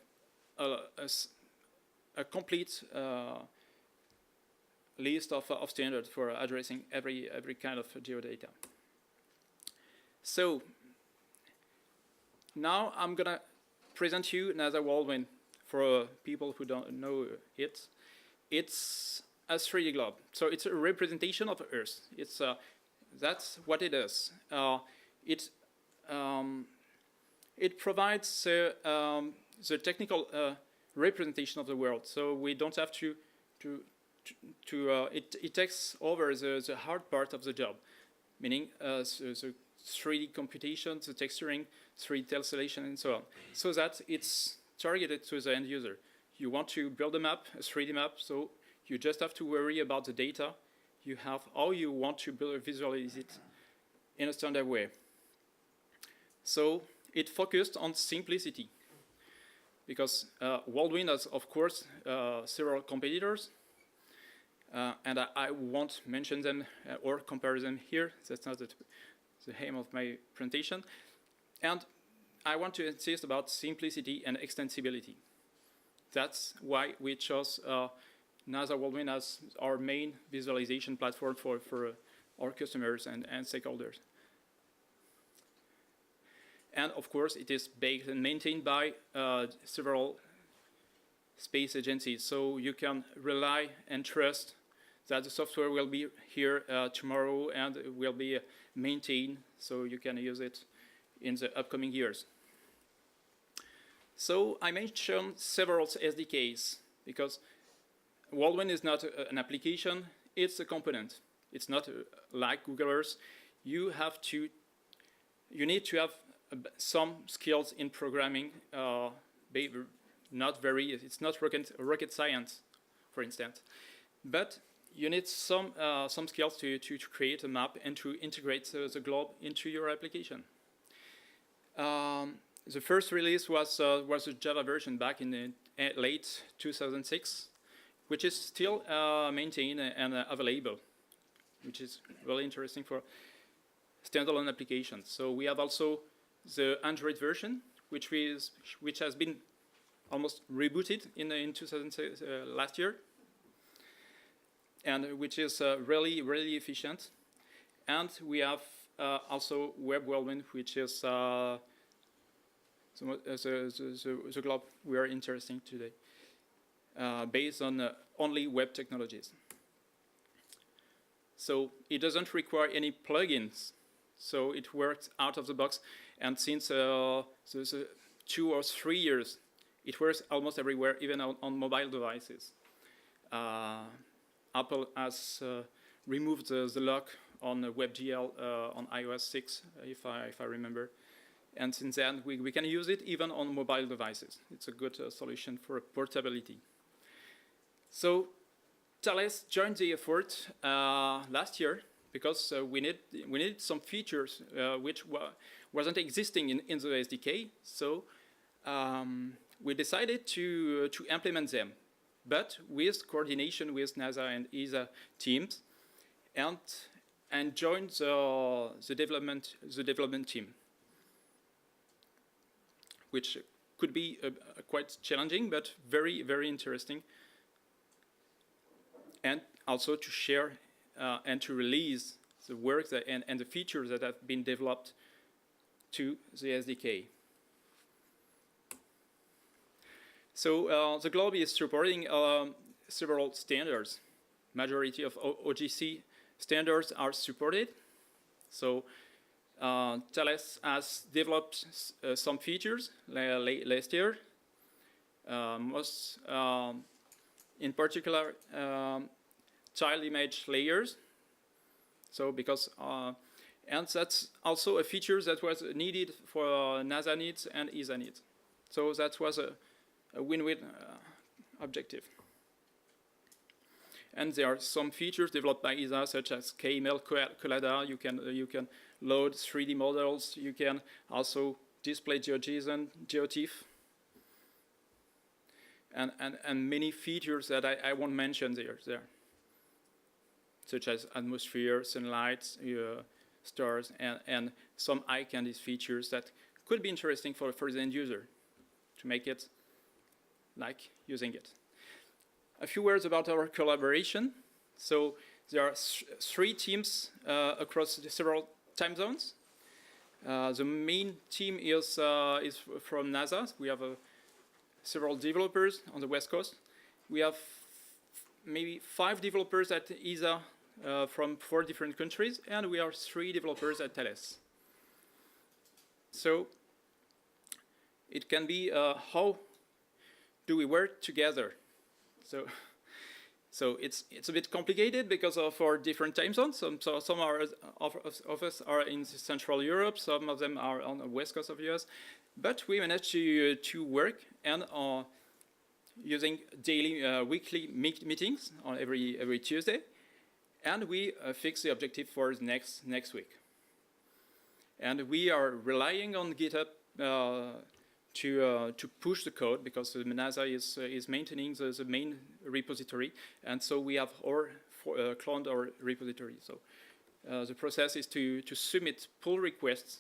a complete list of standards for addressing every kind of geodata. So now I'm gonna present you NASA Whirlwind for people who don't know it. It's a 3D globe, so it's a representation of Earth. That's what it is. It provides the technical representation of the world, so we don't have to it takes over the hard part of the job, meaning the 3D computation, the texturing, 3D tessellation, and so on, so that it's targeted to the end user. You want to build a map, a 3D map, so you just have to worry about the data you have, how you want to visualize it in a standard way. So it focused on simplicity, because Worldwind has, of course, several competitors, and I won't mention them or compare them here. That's not the aim of my presentation. And I want to insist about simplicity and extensibility. That's why we chose NASA Worldwind as our main visualization platform for our customers and stakeholders. And of course, it is baked and maintained by several space agencies. So you can rely and trust that the software will be here tomorrow and will be maintained, so you can use it in the upcoming years. So I mentioned several SDKs because Worldwind is not an application, it's a component. It's not like Google Earth. You need to have some skills in programming. It's not rocket science, for instance, but you need some skills to create a map and to integrate the globe into your application. The first release was a Java version back in the late 2006, which is still maintained and available, which is really interesting for standalone applications. So we have also the Android version, which has been almost rebooted in 2006, last year, and which is really efficient. And we have also Web Worldwind, which is the globe we are interested in today, based on only web technologies. So it doesn't require any plugins, so it works out of the box. And since 2 or 3 years, it works almost everywhere, even on mobile devices. Apple has removed the lock on WebGL on iOS 6, if I remember. And since then, we can use it even on mobile devices. It's a good solution for portability. So Thales joined the effort last year because we needed some features which wasn't existing in the SDK. So we decided to implement them, but with coordination with NASA and ESA teams, and joined the development team, which could be quite challenging, but very interesting. And also to share and to release the work and the features that have been developed to the SDK. So the globe is supporting several standards. Majority of OGC standards are supported. So Thales has developed some features last year. In particular, child image layers. So because and that's also a feature that was needed for NASA needs and ESA needs. So that was a win-win objective. And there are some features developed by ESA, such as KML Collada. You can load 3D models. You can also display GeoJSON, GeoTIFF, and many features that I won't mention there, such as atmosphere, sunlight, stars, and some eye candy features that could be interesting for the end user to make it like using it. A few words about our collaboration. So there are 3 teams across the several time zones. The main team is from NASA. We have several developers on the West Coast. We have maybe 5 developers at ESA from 4 different countries, and we are 3 developers at Thales. So it can be how do we work together? So it's a bit complicated because of our different time zones. Some of us are in Central Europe, some of them are on the West Coast of the US, but we managed to work and using daily, weekly meetings on every Tuesday, and we fix the objective for next week. And we are relying on GitHub to push the code, because the NASA is maintaining the main repository, and so we have cloned our repository. So the process is to submit pull requests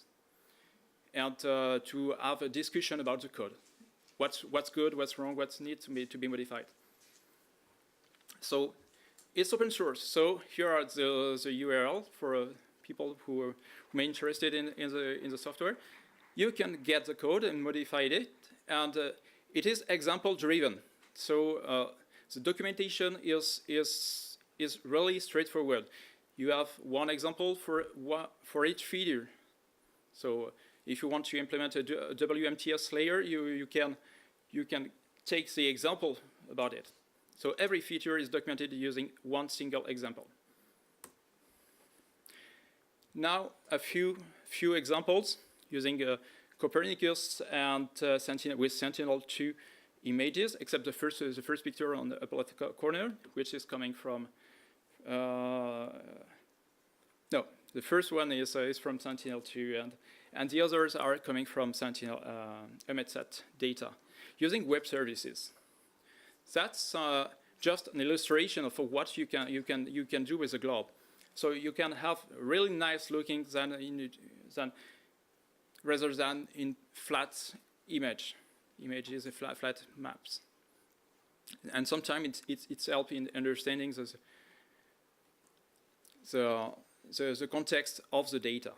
and to have a discussion about the code. What's good, what's wrong, what needs to be modified. So it's open source. So here are the URL for people who may be interested in the software. You can get the code and modify it, and it is example driven. So the documentation is really straightforward. You have one example for each feature. So if you want to implement a WMTS layer, you can take the example about it. So every feature is documented using one single example. Now a few examples using Copernicus and with Sentinel-2 images, except the first picture on the upper left corner, which is coming from no, the first one is from Sentinel-2, and the others are coming from Sentinel EMETSAT data using web services. That's just an illustration of what you can do with a globe. So you can have really nice looking rather than in flat image. Image is a flat maps, and sometimes it's help in understanding the context of the data.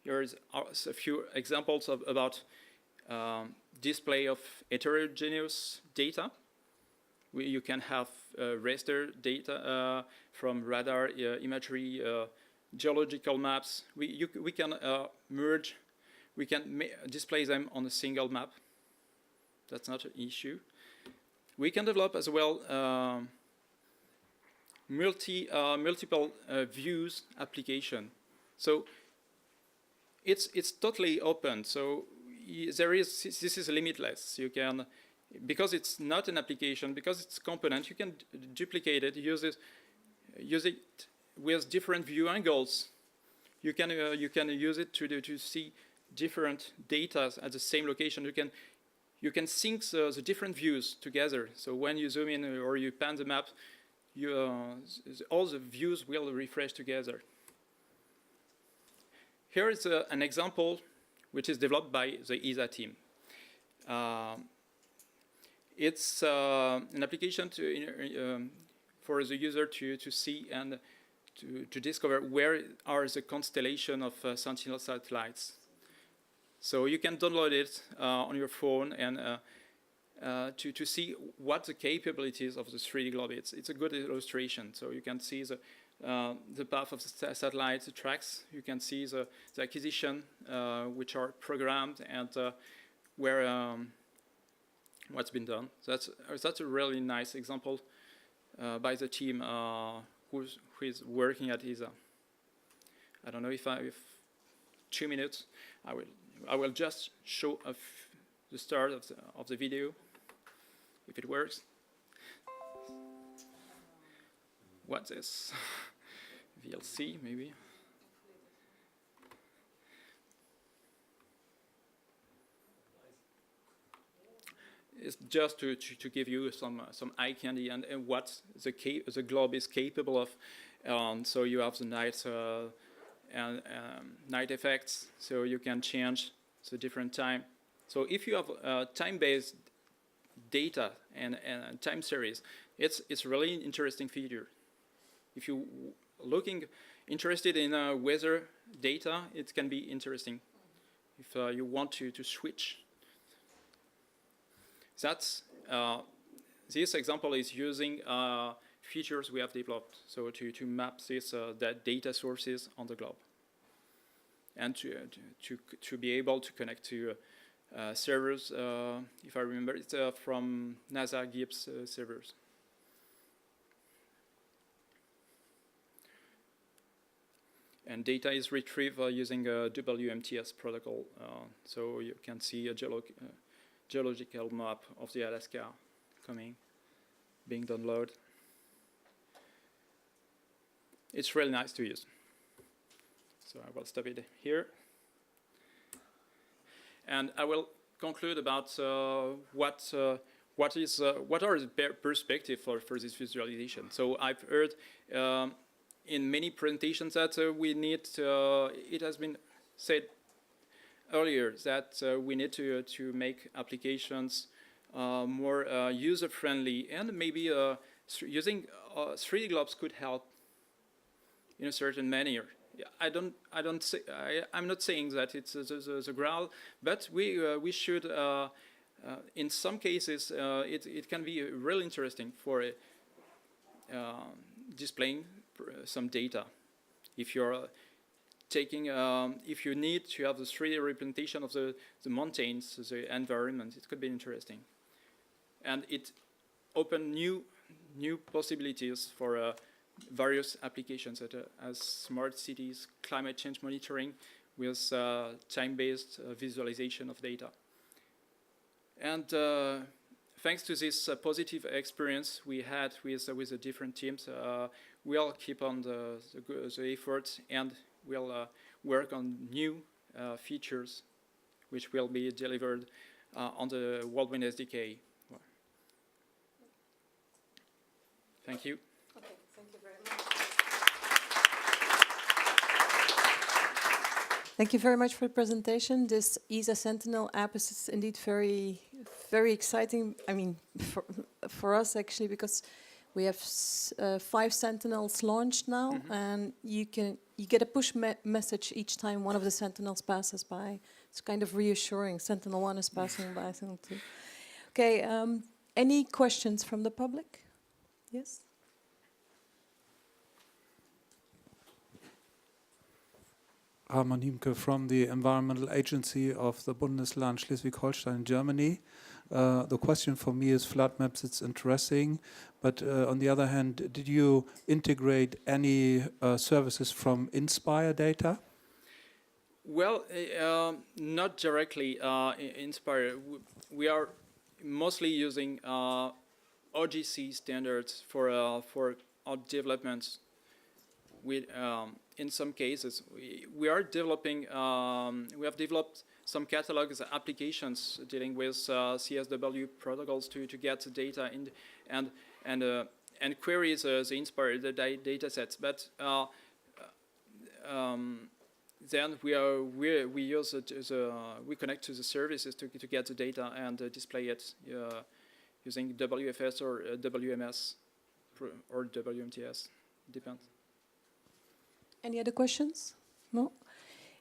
Here's a few examples about display of heterogeneous data. You can have raster data from radar imagery, geological maps. We can merge. We can display them on a single map. That's not an issue. We can develop as well multiple views application. So it's totally open. So this is limitless. You can, because it's not an application, because it's component, you can duplicate it, use it with different view angles. You can use it to see different data at the same location. You can sync the different views together. So when you zoom in or you pan the map, all the views will refresh together. Here is an example which is developed by the ESA team. It's an application for the user to see and to discover where are the constellation of Sentinel satellites. So you can download it on your phone and to see what the capabilities of the 3D globe is. It's a good illustration. So you can see the path of the satellite, the tracks. You can see the acquisition, which are programmed, and where what's been done. That's a really nice example by the team who is working at ESA. I don't know if 2 minutes. I will just show the start of the video, if it works. What's this? VLC, maybe. It's just to give you some eye candy and what the globe is capable of. So you have the night and night effects, so you can change the different time. So if you have time-based data and time series, it's really an interesting feature. If you interested in weather data, it can be interesting. If you want to switch. That's this example is using features we have developed, so to map this that data sources on the globe, and to be able to connect to servers. If I remember, it's from NASA GIBS servers. And data is retrieved using a WMTS protocol, so you can see a geological map of the Alaska being downloaded. It's really nice to use. So I will stop it here. And I will conclude about what are the perspectives for this visualization. So I've heard in many presentations that we need, it has been said earlier that we need to make applications more user-friendly, and maybe using 3D globes could help in a certain manner. I'm not saying that it's the growl, but we should. In some cases, it can be really interesting for displaying some data. If you're taking, if you need to have the 3D representation of the mountains, the environment, it could be interesting, and it opens new possibilities for various applications such as smart cities, climate change monitoring, with time-based visualization of data. And thanks to this positive experience we had with the different teams, we'll keep on the efforts, and we'll work on new features which will be delivered on the Worldwind SDK. Thank you. Okay, thank you very much. Thank you very much for the presentation. This ESA Sentinel app is indeed very, very exciting. I mean, for us actually, because we have 5 Sentinels launched now, and you get a push message each time one of the Sentinels passes by. It's kind of reassuring. Sentinel 1 is passing by, Sentinel 2. Okay, any questions from the public? Yes? Hermann Hiemke from the Environmental Agency of the Bundesland Schleswig-Holstein, Germany. The question for me is flood maps, it's interesting, but on the other hand, did you integrate any services from INSPIRE data? Well, not directly INSPIRE. We are mostly using OGC standards for our developments. With in some cases, we are developing. We have developed some catalogs, applications dealing with CSW protocols to get the data in and query the INSPIRE data sets. But then we connect to the services to get the data and display it using WFS or WMS or WMTS. Depends. Any other questions? No?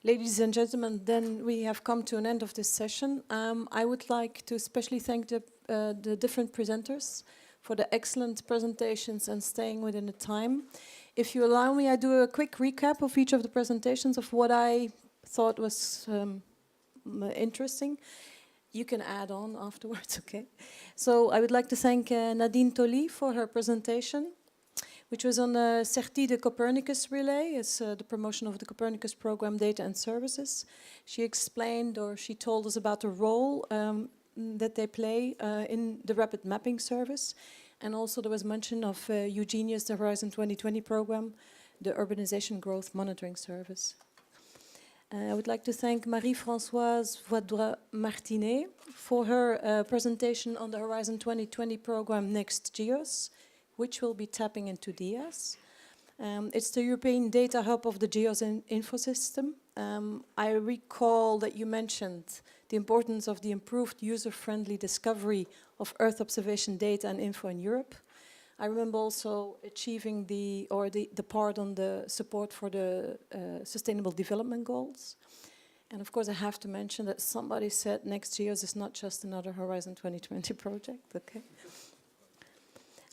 Ladies and gentlemen, then we have come to an end of this session. I would like to especially thank the different presenters for the excellent presentations and staying within the time. If you allow me, I do a quick recap of each of the presentations of what I thought was interesting. You can add on afterwards, okay? So I would like to thank Nadine Tolly for her presentation, which was on the CERTIT de Copernicus relay. It's the promotion of the Copernicus program data and services. She explained, or she told us about the role that they play in the rapid mapping service. And also there was mention of Eugenius, the Horizon 2020 program, the Urbanisation Growth Monitoring Service. I would like to thank Marie-Françoise Voidroy-Martinet for her presentation on the Horizon 2020 program NextGEOSS, which will be tapping into DIAS. It's the European data hub of the GEOS infosystem. I recall that you mentioned the importance of the improved user-friendly discovery of Earth observation data and info in Europe. I remember also achieving the part on the support for the Sustainable Development Goals. And of course I have to mention that somebody said NextGEOSS is not just another Horizon 2020 project, okay?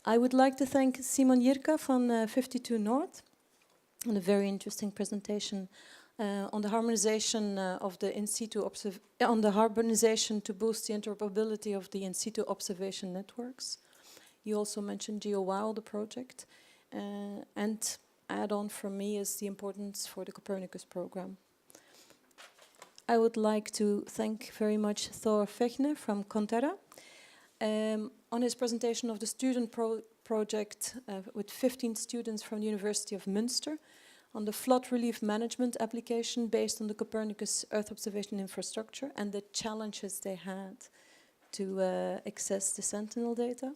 I would like to thank Simon Jirka from 52 North on a very interesting presentation on the harmonization of the in-situ on the harmonization to boost the interoperability of the in-situ observation networks. You also mentioned GeoWow, the project, and add-on from me is the importance for the Copernicus program. I would like to thank very much Thor Fechner from Cantera. On his presentation of the student project with 15 students from the University of Münster on the flood relief management application based on the Copernicus Earth observation infrastructure and the challenges they had to access the Sentinel data,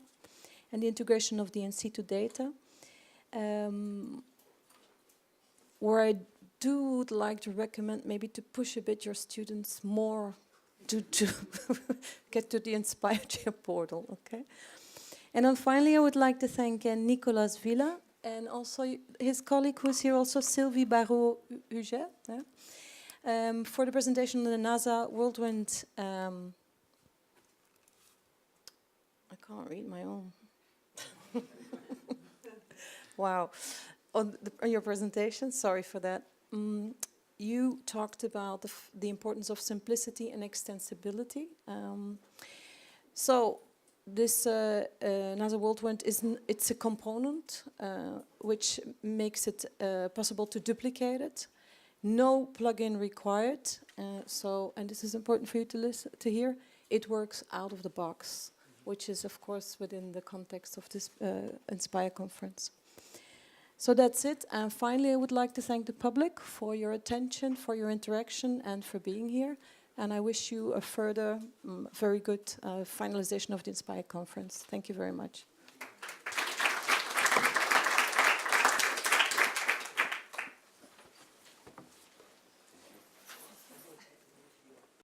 and the integration of the In-Situ data. Where I would like to recommend maybe to push a bit your students more to get to the INSPIRE portal, okay? And then finally, I would like to thank Nicolas Villa and also his colleague who's here also, Sylvie Barrault-Huget, for the presentation on the NASA Whirlwind. I can't read my own. Wow. On your presentation, sorry for that. You talked about the importance of simplicity and extensibility. So this NASA Whirlwind it's a component which makes it possible to duplicate it. No plugin required. And this is important for you to hear. It works out of the box, which is of course within the context of this INSPIRE conference. So that's it. And finally, I would like to thank the public for your attention, for your interaction, and for being here. And I wish you a further very good finalization of the INSPIRE conference. Thank you very much.